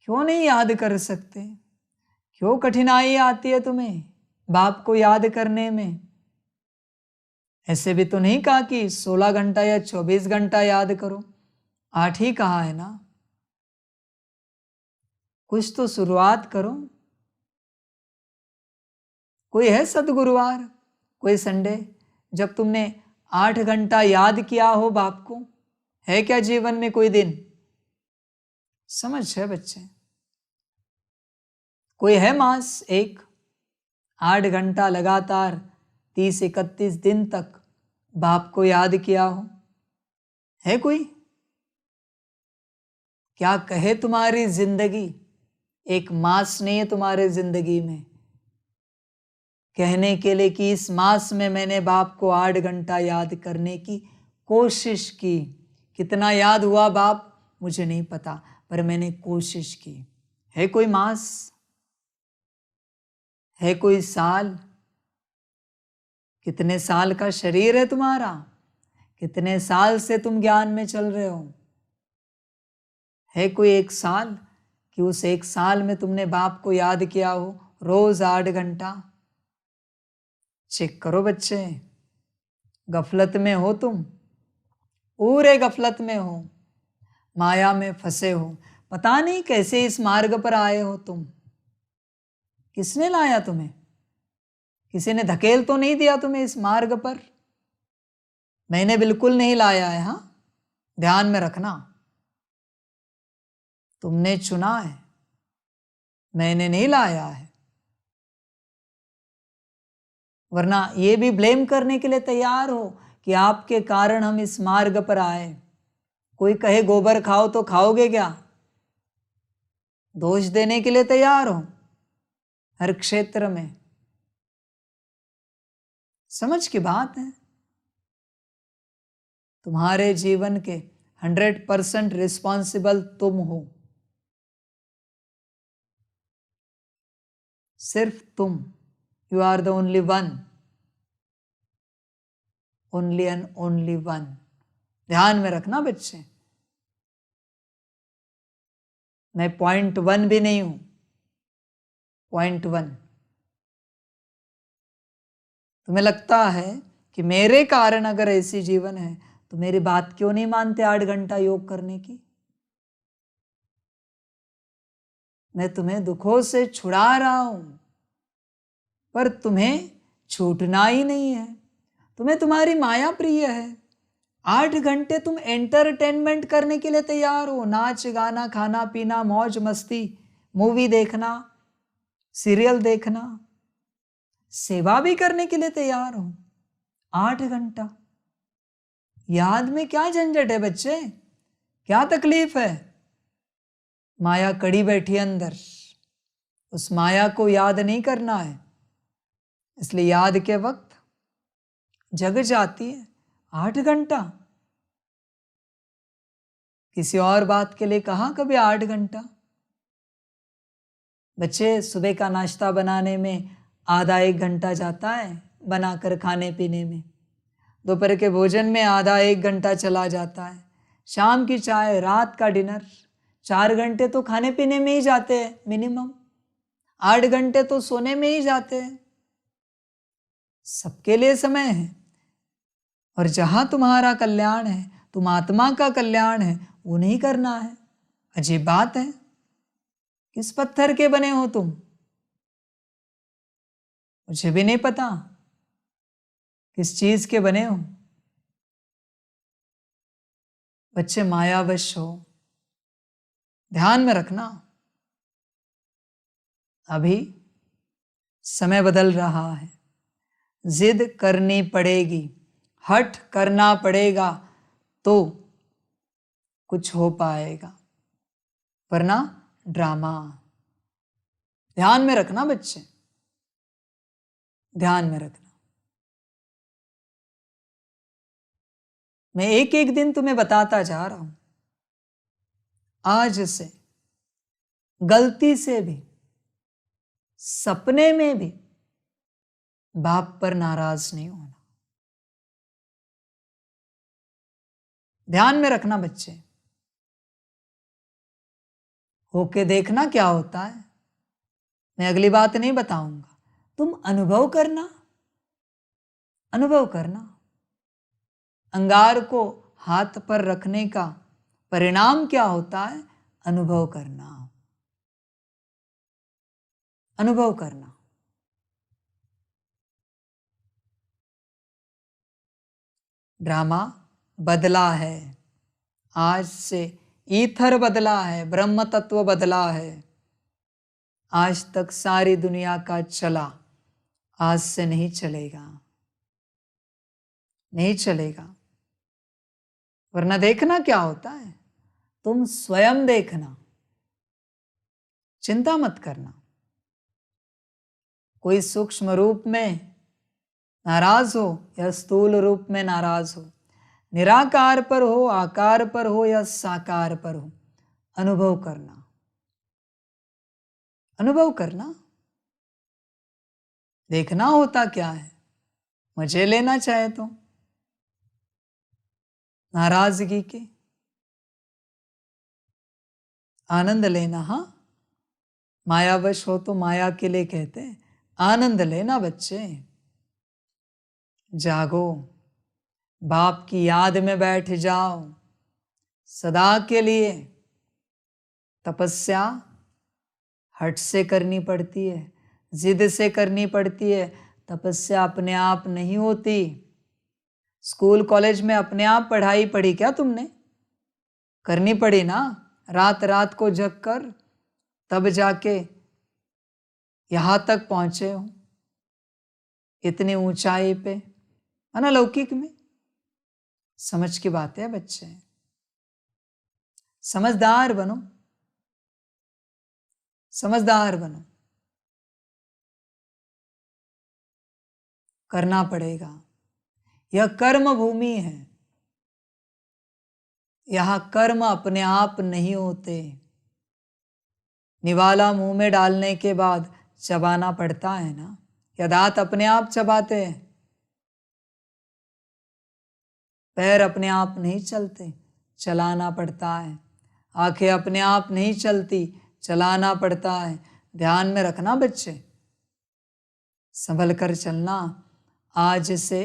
क्यों नहीं याद कर सकते? क्यों कठिनाई आती है तुम्हें बाप को याद करने में? ऐसे भी तो नहीं कहा कि 16 घंटा या 24 घंटा याद करो, 8 ही कहा है ना। कुछ तो शुरुआत करो। कोई है सदगुरुवार, कोई संडे जब तुमने 8 घंटा याद किया हो बाप को? है क्या जीवन में कोई दिन? समझ है बच्चे? कोई है मास एक 8 घंटा लगातार 30-31 दिन तक बाप को याद किया हो? है कोई? क्या कहे तुम्हारी जिंदगी? एक मास नहीं है तुम्हारे जिंदगी में कहने के लिए कि इस मास में मैंने बाप को 8 घंटा याद करने की कोशिश की। कितना याद हुआ बाप मुझे नहीं पता, पर मैंने कोशिश की। है कोई मास? है कोई साल? कितने साल का शरीर है तुम्हारा? कितने साल से तुम ज्ञान में चल रहे हो? है कोई 1 साल कि उस 1 साल में तुमने बाप को याद किया हो रोज 8 घंटा? चेक करो बच्चे। गफलत में हो तुम, पूरे गफलत में हो, माया में फंसे हो। पता नहीं कैसे इस मार्ग पर आए हो तुम। किसने लाया तुम्हें? किसी ने धकेल तो नहीं दिया तुम्हें इस मार्ग पर? मैंने बिल्कुल नहीं लाया है। हाँ, ध्यान में रखना। तुमने चुना है, मैंने नहीं लाया है। वरना ये भी ब्लेम करने के लिए तैयार हो कि आपके कारण हम इस मार्ग पर आए। कोई कहे गोबर खाओ तो खाओगे क्या? दोष देने के लिए तैयार हो हर क्षेत्र में। समझ की बात है। तुम्हारे जीवन के 100% रिस्पॉन्सिबल तुम हो, सिर्फ तुम। You are the only one, only and only one. ध्यान में रखना बच्चे, मैं .1 भी नहीं हूं, .1। तुम्हें लगता है कि मेरे कारण अगर ऐसी जीवन है तो मेरी बात क्यों नहीं मानते 8 घंटा योग करने की? मैं तुम्हें दुखों से छुड़ा रहा हूं, पर तुम्हें छूटना ही नहीं है। तुम्हें तुम्हारी माया प्रिय है। 8 घंटे तुम एंटरटेनमेंट करने के लिए तैयार हो, नाच गाना, खाना पीना, मौज मस्ती, मूवी देखना, सीरियल देखना, सेवा भी करने के लिए तैयार हो। 8 घंटा याद में क्या झंझट है बच्चे? क्या तकलीफ है? माया कड़ी बैठी अंदर, उस माया को याद नहीं करना है, इसलिए याद के वक्त जग जाती है। 8 घंटा किसी और बात के लिए कहाँ कभी 8 घंटा? बच्चे, सुबह का नाश्ता बनाने में आधा 1 घंटा जाता है, बनाकर खाने पीने में। दोपहर के भोजन में आधा 1 घंटा चला जाता है। शाम की चाय, रात का डिनर, 4 घंटे तो खाने पीने में ही जाते हैं मिनिमम। 8 घंटे तो सोने में ही जाते हैं। सबके लिए समय है, और जहां तुम्हारा कल्याण है, तुम आत्मा का कल्याण है, वो नहीं करना है। अजीब बात है। किस पत्थर के बने हो तुम? मुझे भी नहीं पता किस चीज के बने हो। बच्चे मायावश हो, ध्यान में रखना। अभी समय बदल रहा है, जिद करनी पड़ेगी, हठ करना पड़ेगा तो कुछ हो पाएगा, वरना ड्रामा। ध्यान में रखना बच्चे, ध्यान में रखना। मैं एक एक दिन तुम्हें बताता जा रहा हूं। आज से गलती से भी, सपने में भी बाप पर नाराज नहीं होना। ध्यान में रखना बच्चे। होके देखना क्या होता है। मैं अगली बात नहीं बताऊंगा, तुम अनुभव करना, अनुभव करना। अंगार को हाथ पर रखने का परिणाम क्या होता है? अनुभव करना, अनुभव करना। ड्रामा बदला है, आज से ईथर बदला है, ब्रह्म तत्व बदला है। आज तक सारी दुनिया का चला, आज से नहीं चलेगा, नहीं चलेगा। वरना देखना क्या होता है, तुम स्वयं देखना, चिंता मत करना। कोई सूक्ष्म रूप में नाराज हो या स्थूल रूप में नाराज हो, निराकार पर हो, आकार पर हो या साकार पर हो, अनुभव करना, अनुभव करना। देखना होता क्या है, मजे लेना चाहे तो नाराजगी के आनंद लेना। हाँ, मायावश हो तो माया के लिए कहते हैं, आनंद लेना बच्चे। जागो, बाप की याद में बैठ जाओ सदा के लिए। तपस्या हठ से करनी पड़ती है, जिद से करनी पड़ती है। तपस्या अपने आप नहीं होती। स्कूल कॉलेज में अपने आप पढ़ाई पढ़ी क्या तुमने? करनी पड़ी ना, रात रात को जग कर तब जाके यहाँ तक पहुँचे हो, इतनी ऊंचाई पे, है ना, लौकिक में। समझ की बात है बच्चे, समझदार बनो, समझदार बनो। करना पड़ेगा, यह कर्म भूमि है। यहाँ कर्म अपने आप नहीं होते, निवाला मुंह में डालने के बाद चबाना पड़ता है ना, या दांत अपने आप चबाते हैं। पैर अपने आप नहीं चलते, चलाना पड़ता है। आंखें अपने आप नहीं चलती, चलाना पड़ता है। ध्यान में रखना बच्चे, संभल कर चलना। आज से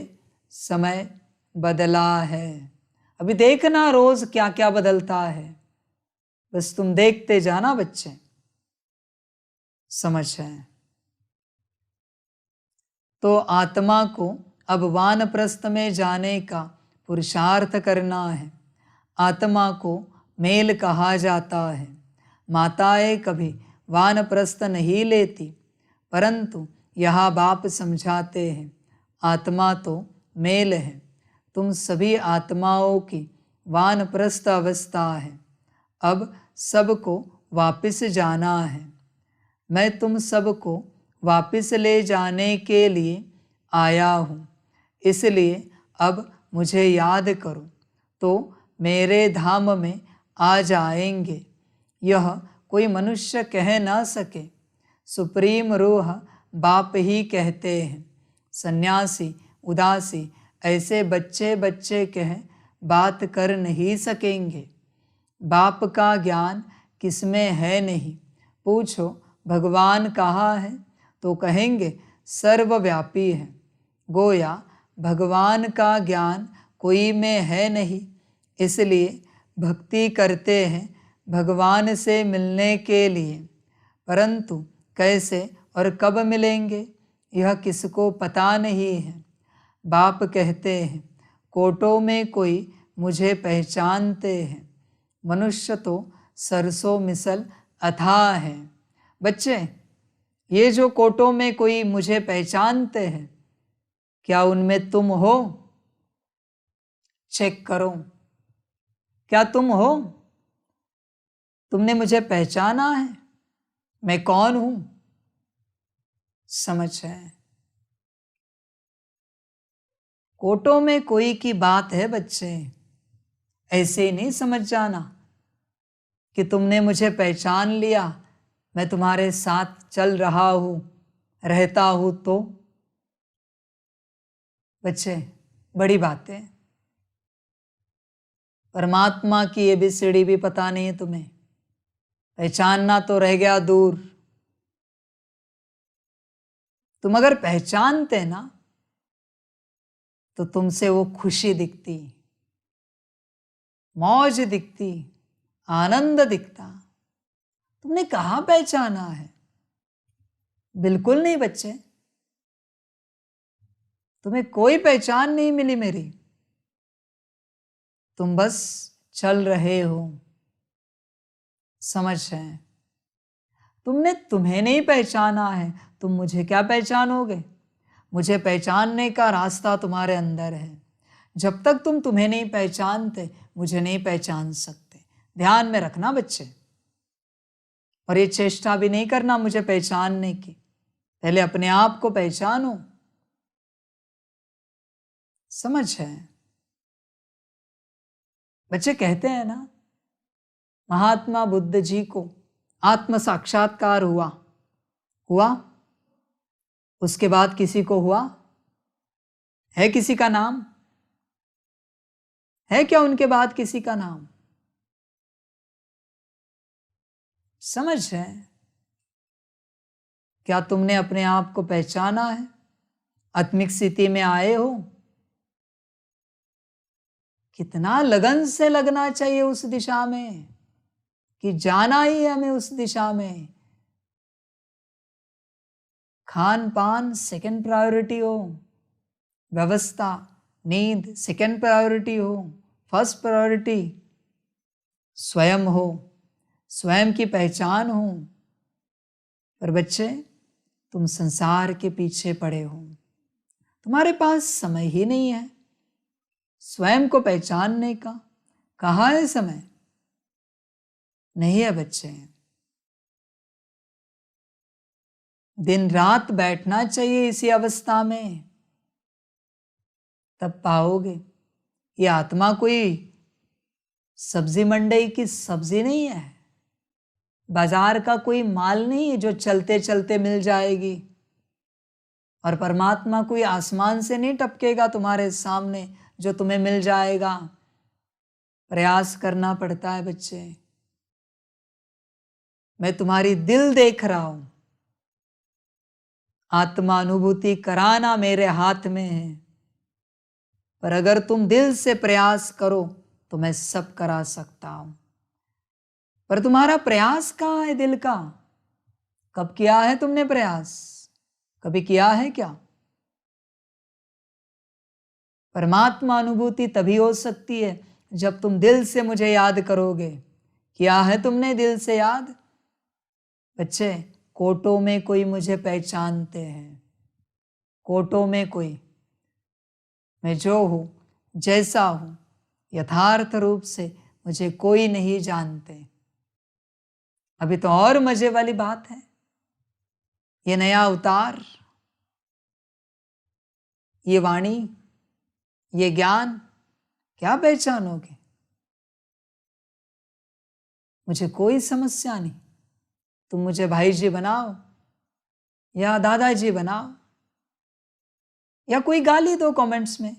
समय बदला है, अभी देखना रोज क्या क्या बदलता है, बस तुम देखते जाना बच्चे। समझ है? तो आत्मा को अब वानप्रस्थ में जाने का पुरुषार्थ करना है। आत्मा को मेल कहा जाता है। माताएं कभी वानप्रस्थ नहीं लेती, परंतु यहाँ बाप समझाते हैं आत्मा तो मेल है। तुम सभी आत्माओं की वानप्रस्थ अवस्था है, अब सबको वापस जाना है। मैं तुम सबको वापस ले जाने के लिए आया हूँ, इसलिए अब मुझे याद करो तो मेरे धाम में आ जाएंगे। यह कोई मनुष्य कह ना सके, सुप्रीम रूह बाप ही कहते हैं। सन्यासी उदासी ऐसे बच्चे बच्चे कह बात कर नहीं सकेंगे। बाप का ज्ञान किसमें है नहीं, पूछो भगवान कहाँ है तो कहेंगे सर्वव्यापी है। गोया भगवान का ज्ञान कोई में है नहीं, इसलिए भक्ति करते हैं भगवान से मिलने के लिए, परंतु कैसे और कब मिलेंगे यह किसको पता नहीं है। बाप कहते हैं कोटों में कोई मुझे पहचानते हैं, मनुष्य तो सरसों मिसल अथाह है। बच्चे, ये जो कोटों में कोई मुझे पहचानते हैं, क्या उनमें तुम हो? चेक करो, क्या तुम हो? तुमने मुझे पहचाना है, मैं कौन हूं? समझ है? कोटों में कोई की बात है बच्चे, ऐसे नहीं समझ जाना कि तुमने मुझे पहचान लिया, मैं तुम्हारे साथ चल रहा हूं, रहता हूं। तो बच्चे, बड़ी बात है। परमात्मा की ABCD भी पता नहीं है तुम्हें, पहचानना तो रह गया दूर। तुम अगर पहचानते ना तो तुमसे वो खुशी दिखती, मौज दिखती, आनंद दिखता। तुमने कहाँ पहचाना है? बिल्कुल नहीं बच्चे, तुम्हें कोई पहचान नहीं मिली मेरी, तुम बस चल रहे हो। समझ है? तुमने तुम्हें नहीं पहचाना है, तुम मुझे क्या पहचानोगे? मुझे पहचानने का रास्ता तुम्हारे अंदर है। जब तक तुम तुम्हें नहीं पहचानते, मुझे नहीं पहचान सकते। ध्यान में रखना बच्चे, और ये चेष्टा भी नहीं करना मुझे पहचानने की, पहले अपने आप को पहचानो। समझ है? बच्चे कहते हैं ना, महात्मा बुद्ध जी को आत्म साक्षात्कार हुआ, उसके बाद किसी को हुआ है? किसी का नाम है क्या उनके बाद किसी का नाम? समझ है? क्या तुमने अपने आप को पहचाना है? आत्मिक स्थिति में आए हो? कितना लगन से लगना चाहिए उस दिशा में कि जाना ही है हमें उस दिशा में। खान पान सेकंड प्रायोरिटी हो, व्यवस्था नींद सेकंड प्रायोरिटी हो, फर्स्ट प्रायोरिटी स्वयं हो। स्वयं की पहचान हो। पर बच्चे, तुम संसार के पीछे पड़े हो, तुम्हारे पास समय ही नहीं है स्वयं को पहचानने का। कहाँ है समय? नहीं है बच्चे। दिन रात बैठना चाहिए इसी अवस्था में, तब पाओगे। ये आत्मा कोई सब्जी मंडी की सब्जी नहीं है, बाजार का कोई माल नहीं है जो चलते चलते मिल जाएगी। और परमात्मा कोई आसमान से नहीं टपकेगा तुम्हारे सामने जो तुम्हें मिल जाएगा। प्रयास करना पड़ता है बच्चे। मैं तुम्हारी दिल देख रहा हूं, आत्मा अनुभूति कराना मेरे हाथ में है। पर अगर तुम दिल से प्रयास करो तो मैं सब करा सकता हूं। पर तुम्हारा प्रयास कहाँ है दिल का? कब किया है तुमने प्रयास? कभी किया है क्या? परमात्मा अनुभूति तभी हो सकती है जब तुम दिल से मुझे याद करोगे। किया है तुमने दिल से याद? बच्चे, कोटों में कोई मुझे पहचानते हैं, कोटों में कोई। मैं जो हूं, जैसा हूं, यथार्थ रूप से मुझे कोई नहीं जानते। अभी तो और मजे वाली बात है, ये नया अवतार, ये वाणी, ये ज्ञान क्या पहचानोगे? मुझे कोई समस्या नहीं। तुम मुझे भाई जी बनाओ या दादाजी बनाओ या कोई गाली दो कमेंट्स में,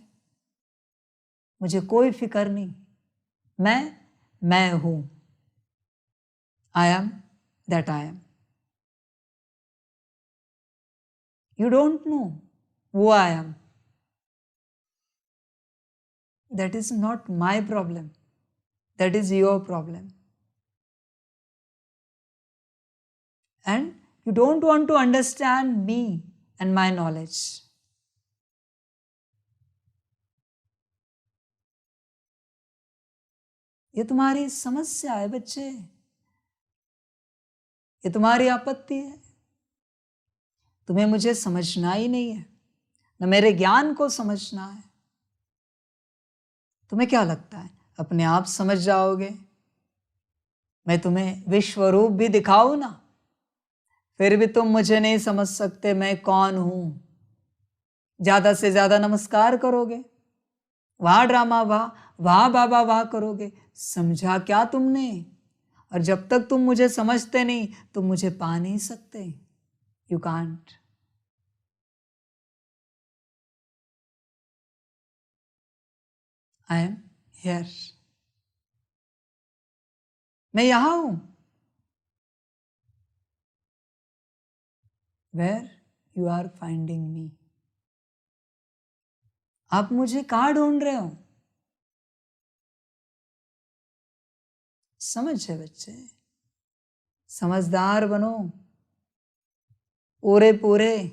मुझे कोई फिक्र नहीं। मैं हूं। I am that I am. You don't know who I am. That is not my problem. That is your problem. And you don't want to understand me and my knowledge. ये तुम्हारी समस्या है बच्चे, ये तुम्हारी आपत्ति है। तुम्हें मुझे समझना ही नहीं है, न मेरे ज्ञान को समझना है। तुम्हें क्या लगता है अपने आप समझ जाओगे? मैं तुम्हें विश्व रूप भी दिखाऊं ना, फिर भी तुम मुझे नहीं समझ सकते मैं कौन हूं। ज्यादा से ज्यादा नमस्कार करोगे, वाह ड्रामा वाह, वाह बाबा वाह करोगे। समझा क्या तुमने? और जब तक तुम मुझे समझते नहीं तुम मुझे पा नहीं सकते। You can't. I am here. मैं यहां हूं। वेयर यू आर फाइंडिंग मी। आप मुझे कहां ढूंढ रहे हो? समझ है बच्चे, समझदार बनो पूरे पूरे।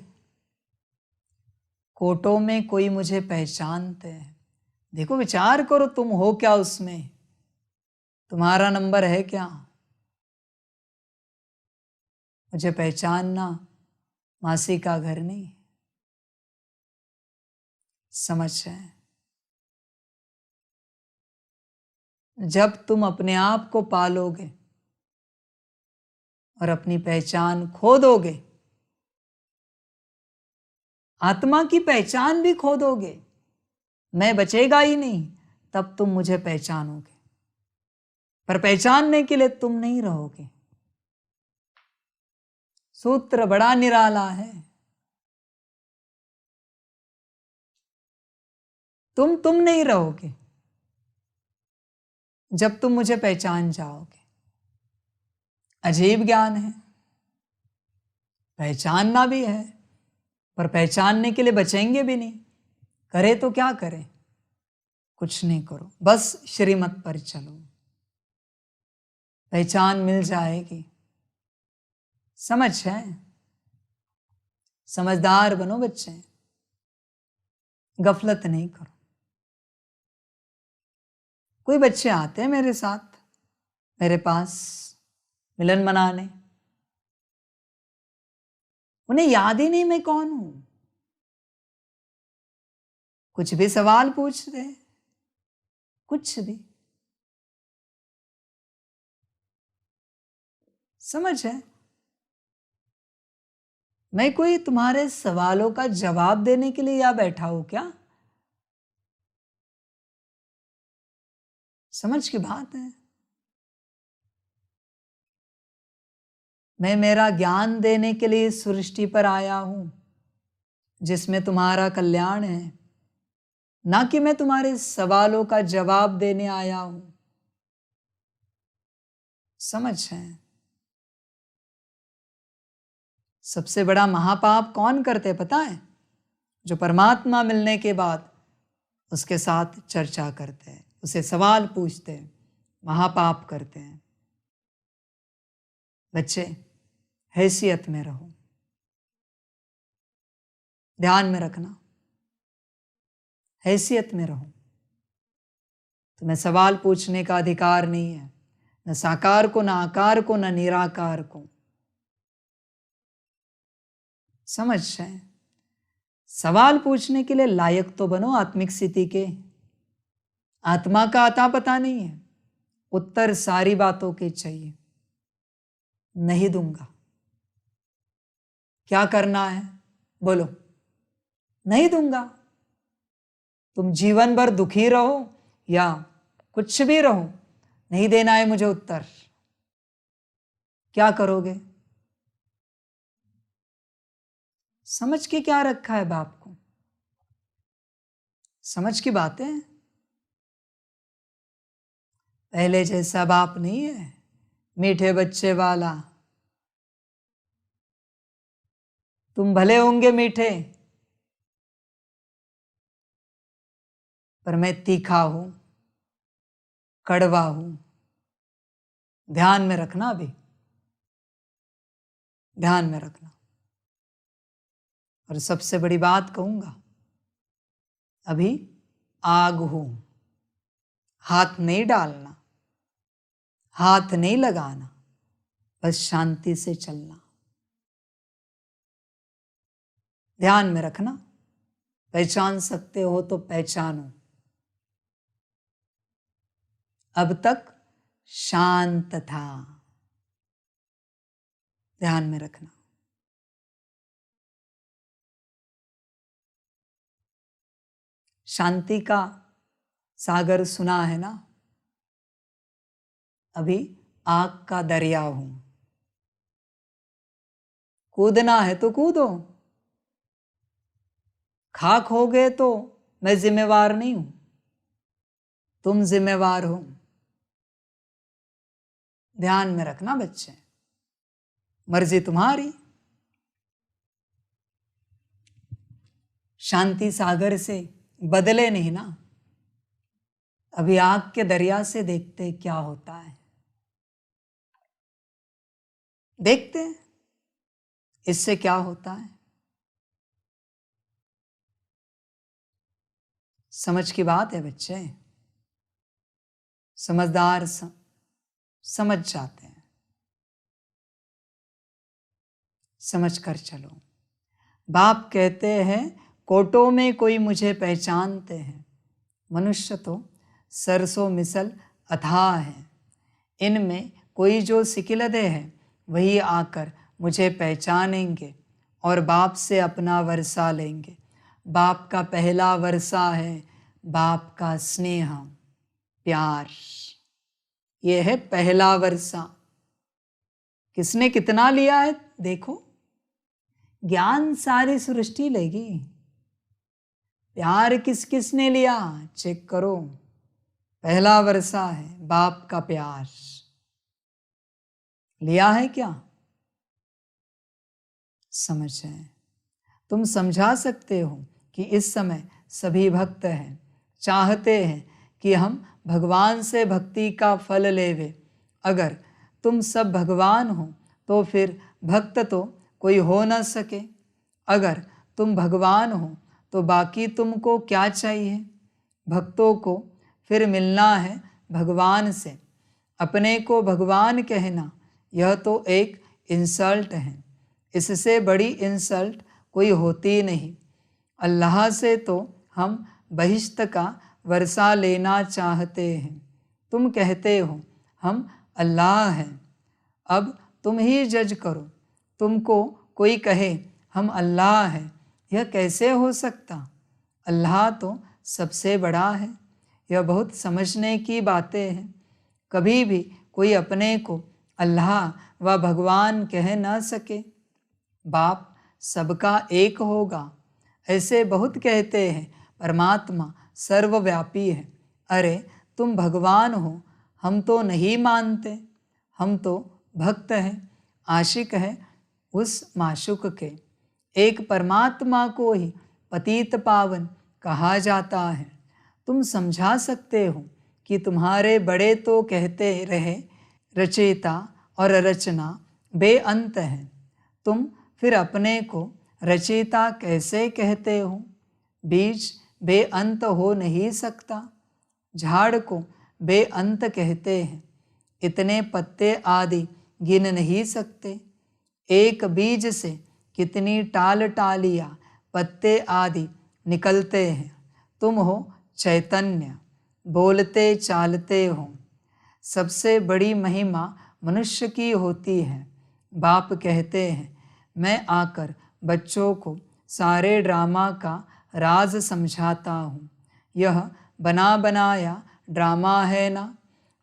कोटों में कोई मुझे पहचानते हैं। देखो, विचार करो तुम हो क्या उसमें, तुम्हारा नंबर है क्या? मुझे पहचानना मासी का घर नहीं। समझ है? जब तुम अपने आप को पालोगे और अपनी पहचान खो दोगे, आत्मा की पहचान भी खो दोगे, मैं बचेगा ही नहीं, तब तुम मुझे पहचानोगे। पर पहचानने के लिए तुम नहीं रहोगे। सूत्र बड़ा निराला है। तुम नहीं रहोगे जब तुम मुझे पहचान जाओगे। अजीब ज्ञान है, पहचानना भी है पर पहचानने के लिए बचेंगे भी नहीं। करे तो क्या करें? कुछ नहीं करो, बस श्रीमत पर चलो, पहचान मिल जाएगी। समझ है? समझदार बनो बच्चे, गफलत नहीं करो। कोई बच्चे आते हैं मेरे साथ, मेरे पास, मिलन मनाने। उन्हें याद ही नहीं मैं कौन हूं। कुछ भी सवाल पूछते हैं, कुछ भी। समझ है? मैं कोई तुम्हारे सवालों का जवाब देने के लिए यहां बैठा हूं क्या? समझ की बात है। मैं मेरा ज्ञान देने के लिए सृष्टि पर आया हूं, जिसमें तुम्हारा कल्याण है, ना कि मैं तुम्हारे सवालों का जवाब देने आया हूं। समझ है? सबसे बड़ा महापाप कौन करते पता है? जो परमात्मा मिलने के बाद उसके साथ चर्चा करते हैं, उसे सवाल पूछते हैं, महापाप करते हैं। बच्चे, हैसियत में रहो, ध्यान में रखना, हैसियत में रहो। तुम्हें सवाल पूछने का अधिकार नहीं है, न साकार को, न आकार को, न निराकार को। समझ है? सवाल पूछने के लिए लायक तो बनो आत्मिक स्थिति के। आत्मा का अता पता नहीं है, उत्तर सारी बातों के चाहिए। नहीं दूंगा। क्या करना है बोलो? नहीं दूंगा। तुम जीवन भर दुखी रहो या कुछ भी रहो, नहीं देना है मुझे उत्तर। क्या करोगे? समझ के क्या रखा है बाप को? समझ की बातें। पहले जैसा बाप नहीं है, मीठे बच्चे वाला। तुम भले होंगे मीठे, पर मैं तीखा हूं, कड़वा हूं। ध्यान में रखना, अभी ध्यान में रखना। और सबसे बड़ी बात कहूंगा, अभी आग हूं। हाथ नहीं डालना, हाथ नहीं लगाना, बस शांति से चलना। ध्यान में रखना। पहचान सकते हो तो पहचानो। अब तक शांत था। ध्यान में रखना। शांति का सागर सुना है ना? अभी आग का दरिया हूं। कूदना है तो कूदो। खाक हो गए तो मैं जिम्मेवार नहीं हूं, तुम जिम्मेवार हो। ध्यान में रखना बच्चे, मर्जी तुम्हारी। शांति सागर से बदले नहीं ना। अभी आग के दरिया से देखते क्या होता है। देखते इससे क्या होता है। समझ की बात है बच्चे। समझदार समझ जाते हैं। समझ कर चलो। बाप कहते हैं, कोटों में कोई मुझे पहचानते हैं, मनुष्य तो सरसों मिसल अथाह है। इनमें कोई जो सिकिलदे है, वही आकर मुझे पहचानेंगे और बाप से अपना वर्षा लेंगे। बाप का पहला वर्षा है, बाप का स्नेह, प्यार। ये है पहला वर्षा। किसने कितना लिया है देखो। ज्ञान सारी सृष्टि लेगी, प्यार किस किसने लिया चेक करो। पहला वर्षा है, बाप का प्यार लिया है क्या? समझ है? तुम समझा सकते हो कि इस समय सभी भक्त हैं, चाहते हैं कि हम भगवान से भक्ति का फल लेवे। अगर तुम सब भगवान हो तो फिर भक्त तो कोई हो न सके। अगर तुम भगवान हो तो बाकी तुमको क्या चाहिए? भक्तों को फिर मिलना है भगवान से। अपने को भगवान कहना यह तो एक इंसल्ट है, इससे बड़ी इंसल्ट कोई होती नहीं। अल्लाह से तो हम बहिश्त का वर्षा लेना चाहते हैं, तुम कहते हो हम अल्लाह हैं। अब तुम ही जज करो, तुमको कोई कहे हम अल्लाह हैं, यह कैसे हो सकता? अल्लाह तो सबसे बड़ा है। यह बहुत समझने की बातें हैं। कभी भी कोई अपने को अल्लाह व भगवान कह न सके। बाप सबका एक होगा, ऐसे बहुत कहते हैं। परमात्मा सर्वव्यापी है। अरे तुम भगवान हो, हम तो नहीं मानते। हम तो भक्त हैं, आशिक हैं उस माशूक के। एक परमात्मा को ही पतित पावन कहा जाता है। तुम समझा सकते हो कि तुम्हारे बड़े तो कहते रहे रचयिता और रचना बेअंत है। तुम फिर अपने को रचयिता कैसे कहते हो? बीज बेअंत हो नहीं सकता। झाड़ को बेअंत कहते हैं, इतने पत्ते आदि गिन नहीं सकते। एक बीज से कितनी टाल टालियाँ पत्ते आदि निकलते हैं। तुम हो चैतन्य, बोलते चालते हो। सबसे बड़ी महिमा मनुष्य की होती है। बाप कहते हैं मैं आकर बच्चों को सारे ड्रामा का राज समझाता हूँ। यह बना बनाया ड्रामा है ना,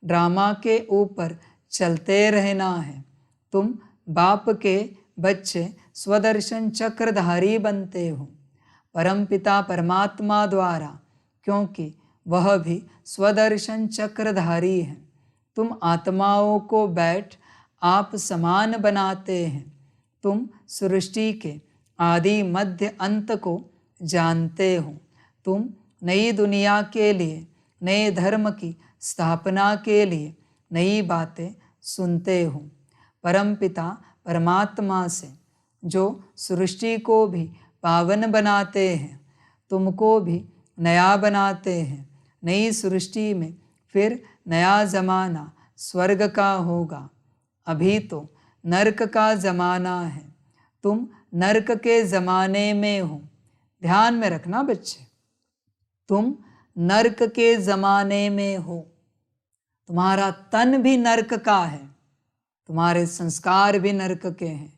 ड्रामा के ऊपर चलते रहना है। तुम बाप के बच्चे स्वदर्शन चक्रधारी बनते हो परमपिता परमात्मा द्वारा, क्योंकि वह भी स्वदर्शन चक्रधारी है। तुम आत्माओं को बैठ आप समान बनाते हैं। तुम सृष्टि के आदि मध्य अंत को जानते हो। तुम नई दुनिया के लिए, नए धर्म की स्थापना के लिए नई बातें सुनते हो। परमपिता परमात्मा से जो सृष्टि को भी पावन बनाते हैं, तुमको भी नया बनाते हैं। नई सृष्टि में फिर नया ज़माना स्वर्ग का होगा। अभी तो नरक का ज़माना है। तुम नरक के ज़माने में हो। ध्यान में रखना बच्चे, तुम नरक के ज़माने में हो। तुम्हारा तन भी नरक का है, तुम्हारे संस्कार भी नरक के हैं,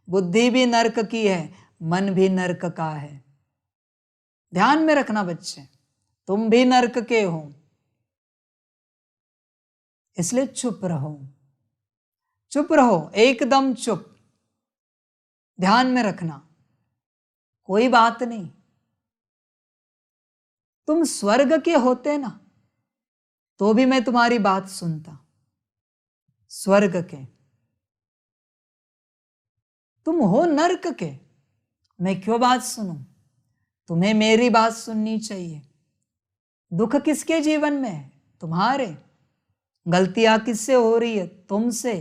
बुद्धि भी नरक की है, मन भी नरक का है। ध्यान में रखना बच्चे, तुम भी नरक के हो। इसलिए चुप रहो, चुप रहो, एकदम चुप। ध्यान में रखना, कोई बात नहीं। तुम स्वर्ग के होते ना, तो भी मैं तुम्हारी बात सुनता। स्वर्ग के, तुम हो नरक के, मैं क्यों बात सुनूं? तुम्हें मेरी बात सुननी चाहिए। दुख किसके जीवन में है? तुम्हारे। गलतियां किससे हो रही है? तुमसे।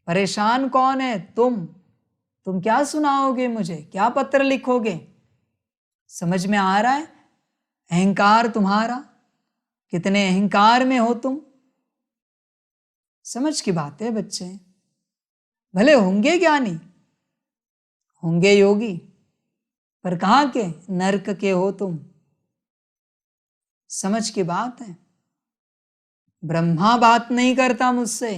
परेशान कौन है? तुम क्या सुनाओगे मुझे? क्या पत्र लिखोगे? समझ में आ रहा है? अहंकार तुम्हारा, कितने अहंकार में हो तुम। समझ की बात है बच्चे। भले होंगे ज्ञानी, होंगे योगी, पर कहाँ के? नरक के हो तुम। समझ की बात है। ब्रह्मा बात नहीं करता मुझसे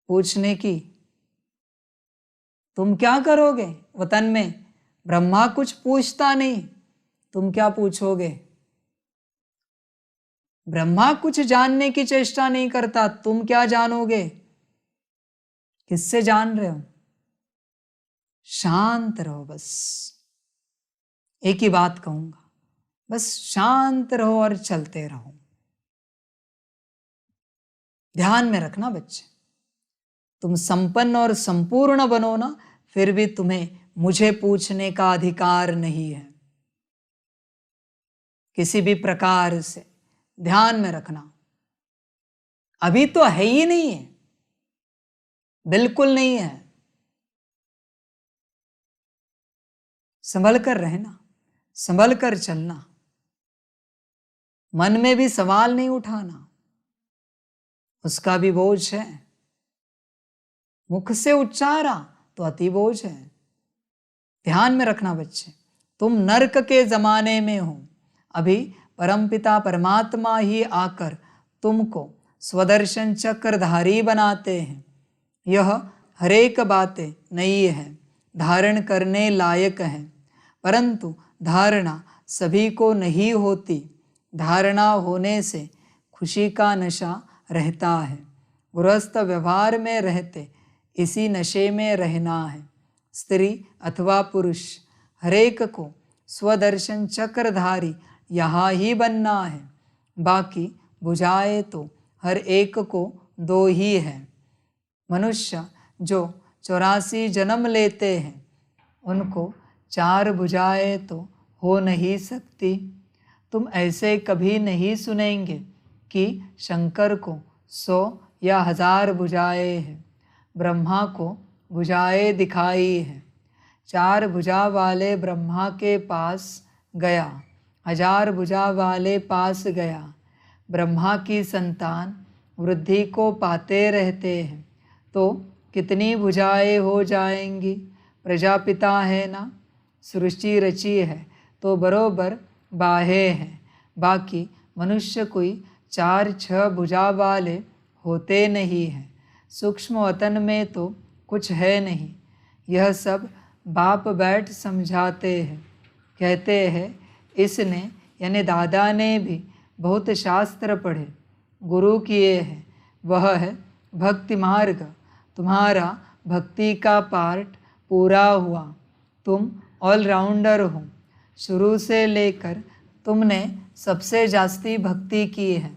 पूछने की, तुम क्या करोगे वतन में? ब्रह्मा कुछ पूछता नहीं, तुम क्या पूछोगे? ब्रह्मा कुछ जानने की चेष्टा नहीं करता, तुम क्या जानोगे? किससे जान रहे हो? शांत रहो बस। एक ही बात कहूंगा, बस शांत रहो और चलते रहो। ध्यान में रखना बच्चे, तुम संपन्न और संपूर्ण बनो ना, फिर भी तुम्हें मुझे पूछने का अधिकार नहीं है किसी भी प्रकार से। ध्यान में रखना, अभी तो है ही नहीं है, बिल्कुल नहीं है। संभल कर रहना, संभल कर चलना, मन में भी सवाल नहीं उठाना। उसका भी बोझ है। मुख से उच्चारा तो अति बोझ है। ध्यान में रखना बच्चे, तुम नरक के जमाने में हो, अभी परमपिता परमात्मा ही आकर तुमको स्वदर्शन चक्रधारी बनाते हैं। यह हरेक बातें नई है, धारण करने लायक है, परंतु धारणा सभी को नहीं होती। धारणा होने से खुशी का नशा रहता है। गृहस्थ व्यवहार में रहते इसी नशे में रहना है। स्त्री अथवा पुरुष हरेक को स्वदर्शन चक्रधारी यहाँ ही बनना है। बाकी बुझाए तो हर एक को दो ही है। मनुष्य जो 84 जन्म लेते हैं उनको 4 भुजाएं तो हो नहीं सकती। तुम ऐसे कभी नहीं सुनेंगे कि शंकर को 100 या 1000 भुजाएं हैं। ब्रह्मा को भुजाएं दिखाई है। 4 भुजा वाले ब्रह्मा के पास गया, 1000 भुजा वाले पास गया। ब्रह्मा की संतान वृद्धि को पाते रहते हैं तो कितनी भुजाएं हो जाएंगी। प्रजापिता है ना, सृष्टि रची है तो बरोबर बाहे हैं। बाकी मनुष्य कोई 4-6 भुजा वाले होते नहीं हैं। सूक्ष्म वतन में तो कुछ है नहीं। यह सब बाप बैठ समझाते हैं। कहते हैं इसने यानी दादा ने भी बहुत शास्त्र पढ़े, गुरु किए हैं, वह है भक्ति मार्ग। तुम्हारा भक्ति का पार्ट पूरा हुआ। तुम ऑलराउंडर हो। शुरू से लेकर तुमने सबसे जास्ती भक्ति की है।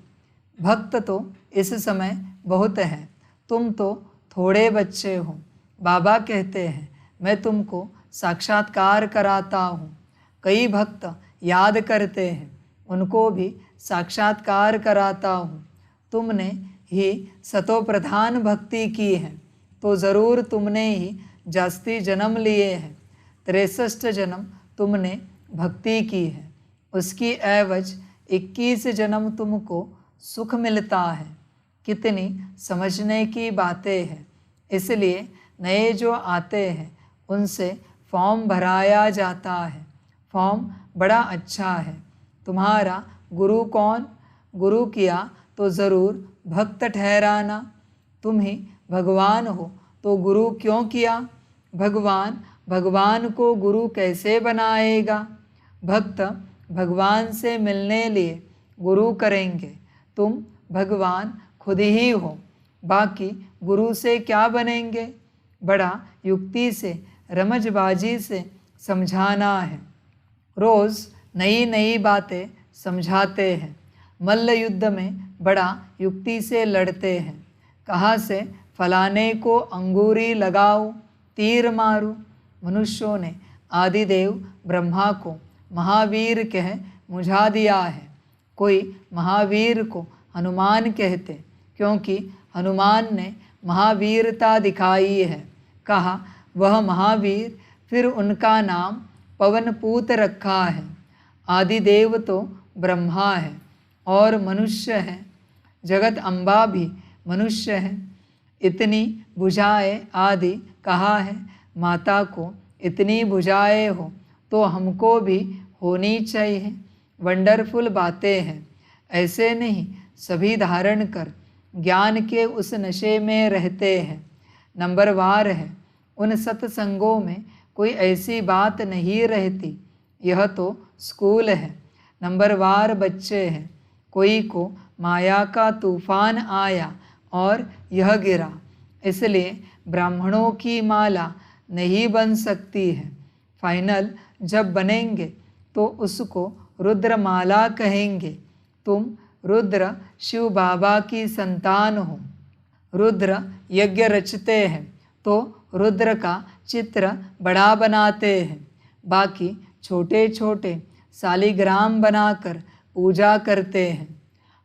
भक्त तो इस समय बहुत हैं, तुम तो थोड़े बच्चे हो। बाबा कहते हैं मैं तुमको साक्षात्कार कराता हूँ। कई भक्त याद करते हैं, उनको भी साक्षात्कार कराता हूँ। तुमने ही सतोप्रधान भक्ति की है तो ज़रूर तुमने ही जास्ती जन्म लिए हैं। 63 जन्म तुमने भक्ति की है, उसकी एवज 21 जन्म तुमको सुख मिलता है। कितनी समझने की बातें हैं। इसलिए नए जो आते हैं उनसे फॉर्म भराया जाता है। फॉर्म बड़ा अच्छा है। तुम्हारा गुरु कौन? गुरु किया तो ज़रूर भक्त ठहराना। तुम ही भगवान हो तो गुरु क्यों किया? भगवान को गुरु कैसे बनाएगा? भक्त भगवान से मिलने लिए गुरु करेंगे। तुम भगवान खुद ही हो, बाकी गुरु से क्या बनेंगे? बड़ा युक्ति से रमजबाजी से समझाना है। रोज़ नई नई बातें समझाते हैं। मल्ल युद्ध में बड़ा युक्ति से लड़ते हैं। कहाँ से फलाने को अंगूरी लगाओ, तीर मारूं। मनुष्यों ने आदिदेव ब्रह्मा को महावीर कह मुझा दिया है। कोई महावीर को हनुमान कहते, क्योंकि हनुमान ने महावीरता दिखाई है। कहा वह महावीर, फिर उनका नाम पवनपूत रखा है। आदिदेव तो ब्रह्मा है और मनुष्य है। जगत अम्बा भी मनुष्य है। इतनी भुजाएं आदि कहा है। माता को इतनी भुजाएं हो तो हमको भी होनी चाहिए। वंडरफुल बातें हैं। ऐसे नहीं, सभी धारण कर ज्ञान के उस नशे में रहते हैं। नंबरवार है। उन सत्संगों में कोई ऐसी बात नहीं रहती। यह तो स्कूल है। नंबरवार बच्चे हैं। कोई को माया का तूफान आया और यह गिरा, इसलिए ब्राह्मणों की माला नहीं बन सकती है। फाइनल जब बनेंगे तो उसको रुद्रमाला कहेंगे। तुम रुद्र शिव बाबा की संतान हो। रुद्र यज्ञ रचते हैं तो रुद्र का चित्र बड़ा बनाते हैं। बाकी छोटे छोटे शालिग्राम बनाकर पूजा करते हैं।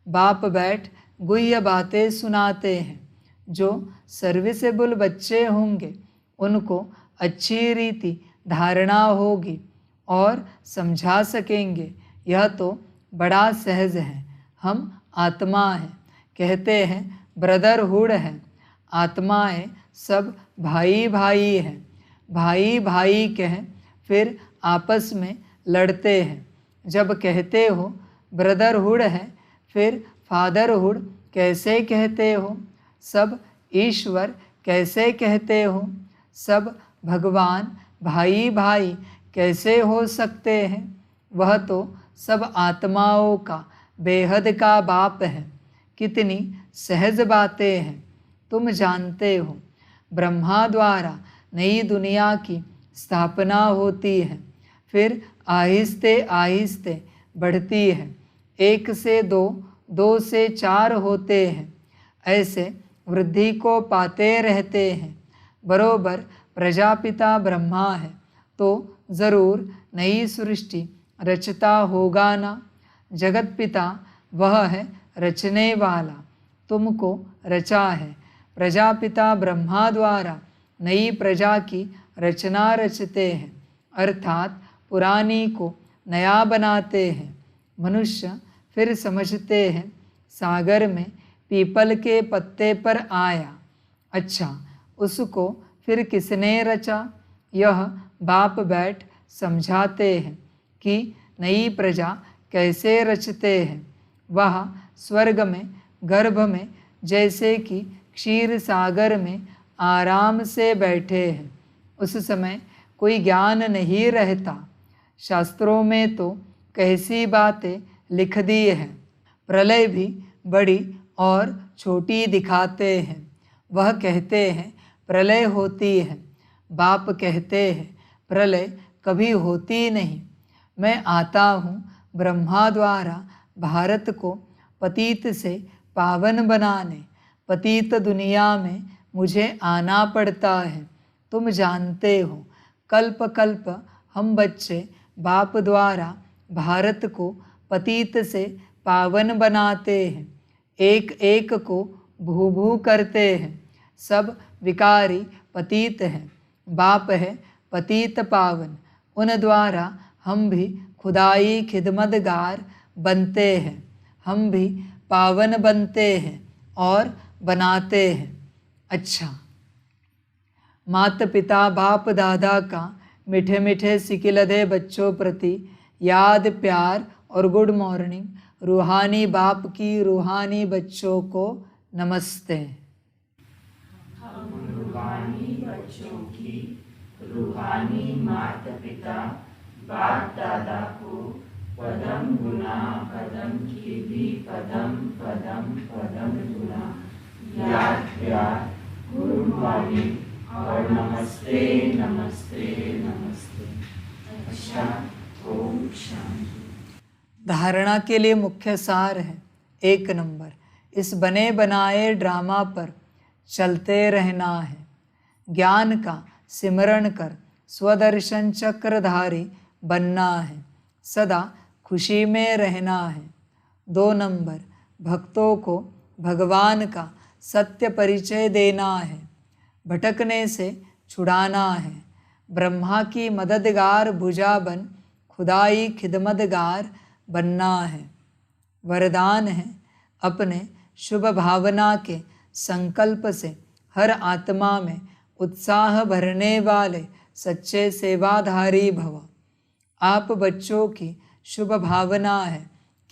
बाप बैठ गुह्य बातें सुनाते हैं। जो सर्विसेबल बच्चे होंगे उनको अच्छी रीति धारणा होगी और समझा सकेंगे। यह तो बड़ा सहज है। हम आत्मा हैं। कहते हैं ब्रदरहुड है। आत्माएं सब भाई भाई हैं। भाई भाई कह फिर आपस में लड़ते हैं। जब कहते हो ब्रदरहुड है फिर फादरहुड कैसे कहते हो? सब ईश्वर कैसे कहते हो? सब भगवान भाई भाई कैसे हो सकते हैं? वह तो सब आत्माओं का बेहद का बाप है। कितनी सहज बातें हैं, तुम जानते हो। ब्रह्मा द्वारा नई दुनिया की स्थापना होती है, फिर आहिस्ते आहिस्ते बढ़ती है। 1 से 2, 2 से 4 होते हैं। ऐसे वृद्धि को पाते रहते हैं। बरोबर प्रजापिता ब्रह्मा है तो ज़रूर नई सृष्टि रचता होगा ना। जगत पिता वह है रचने वाला, तुमको रचा है। प्रजापिता ब्रह्मा द्वारा नई प्रजा की रचना रचते हैं, अर्थात पुरानी को नया बनाते हैं। मनुष्य फिर समझते हैं सागर में पीपल के पत्ते पर आया। अच्छा, उसको फिर किसने रचा? यह बाप बैठ समझाते हैं कि नई प्रजा कैसे रचते हैं। वह स्वर्ग में गर्भ में जैसे कि क्षीर सागर में आराम से बैठे हैं। उस समय कोई ज्ञान नहीं रहता। शास्त्रों में तो कैसी बातें लिख दी हैं। प्रलय भी बड़ी और छोटी दिखाते हैं। वह कहते हैं प्रलय होती है, बाप कहते हैं प्रलय कभी होती नहीं। मैं आता हूँ ब्रह्मा द्वारा भारत को पतित से पावन बनाने। पतित दुनिया में मुझे आना पड़ता है। तुम जानते हो, कल्प कल्प हम बच्चे बाप द्वारा भारत को पतित से पावन बनाते हैं। एक एक को भू भू करते हैं। सब विकारी पतित हैं। बाप है पतित पावन। उन द्वारा हम भी खुदाई खिदमतगार बनते हैं। हम भी पावन बनते हैं और बनाते हैं। अच्छा, माता पिता बाप दादा का मीठे मीठे सिकिलधे बच्चों प्रति याद, प्यार और गुड मॉर्निंग। रूहानी बाप की रूहानी बच्चों को नमस्ते। हम रूहानी बच्चों की रूहानी माता पिता बाप दादा को पदम गुना पदम की भी पदम पदम पदम गुना याद, प्यार, गुड मॉर्निंग और नमस्ते नमस्ते नमस्ते। अच्छा, ओम शांति। धारणा के लिए मुख्य सार है। 1 नंबर, इस बने बनाए ड्रामा पर चलते रहना है। ज्ञान का सिमरण कर स्वदर्शन चक्रधारी बनना है। सदा खुशी में रहना है। 2 नंबर, भक्तों को भगवान का सत्य परिचय देना है। भटकने से छुड़ाना है। ब्रह्मा की मददगार भुजा बन खुदाई खिदमतगार बनना है। वरदान है, अपने शुभ भावना के संकल्प से हर आत्मा में उत्साह भरने वाले सच्चे सेवाधारी भव। आप बच्चों की शुभ भावना है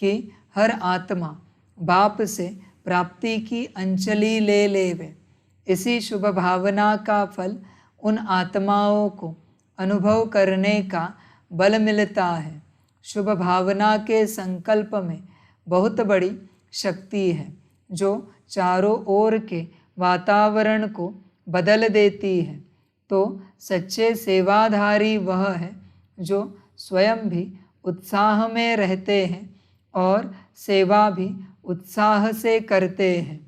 कि हर आत्मा बाप से प्राप्ति की अंजलि ले लेवे। इसी शुभ भावना का फल उन आत्माओं को अनुभव करने का बल मिलता है। शुभ भावना के संकल्प में बहुत बड़ी शक्ति है जो चारों ओर के वातावरण को बदल देती है। तो सच्चे सेवाधारी वह है जो स्वयं भी उत्साह में रहते हैं और सेवा भी उत्साह से करते हैं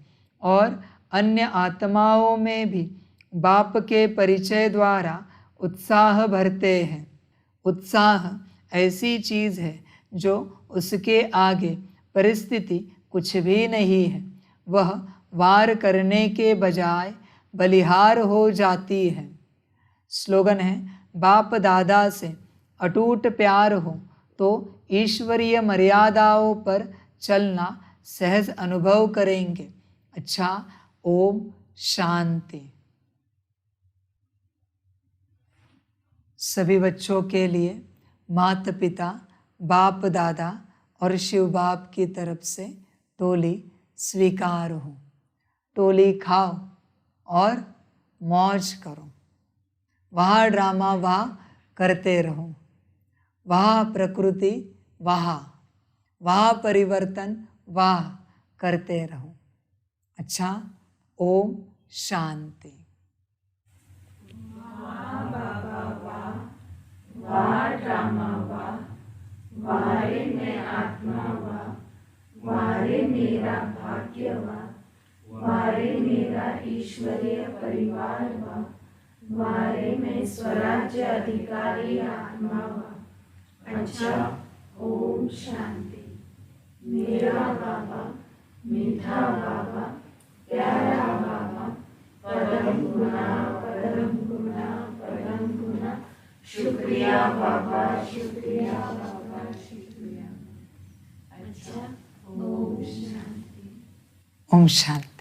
और अन्य आत्माओं में भी बाप के परिचय द्वारा उत्साह भरते हैं। उत्साह ऐसी चीज़ है जो उसके आगे परिस्थिति कुछ भी नहीं है। वह वार करने के बजाय बलिहार हो जाती है। स्लोगन है, बाप दादा से अटूट प्यार हो तो ईश्वरीय मर्यादाओं पर चलना सहज अनुभव करेंगे। अच्छा, ओम शांति। सभी बच्चों के लिए माता पिता, बाप दादा और शिव बाप की तरफ से टोली स्वीकार हो। टोली खाओ और मौज करो। वहाँ ड्रामा वहाँ करते रहो। वहाँ प्रकृति वहाँ परिवर्तन वहाँ करते रहो। अच्छा, ओम शांति। वाह ड्रामा वाह, वारे मैं आत्मा वाह, वारे मेरा भाग्य वाह, वारे मेरा ईश्वरीय परिवार वाह, वारे मैं स्वराज्य अधिकारी आत्मा वाह। अच्छा, ओम शांति। मेरा बाबा, मीठा बाबा, प्यारा बाबा, परम गुना परम गुना परम गुना, शुक्रिया बाबा, शुक्रिया बाबा, शुक्रिया। अच्छा, ओम शांति। ओम शांति।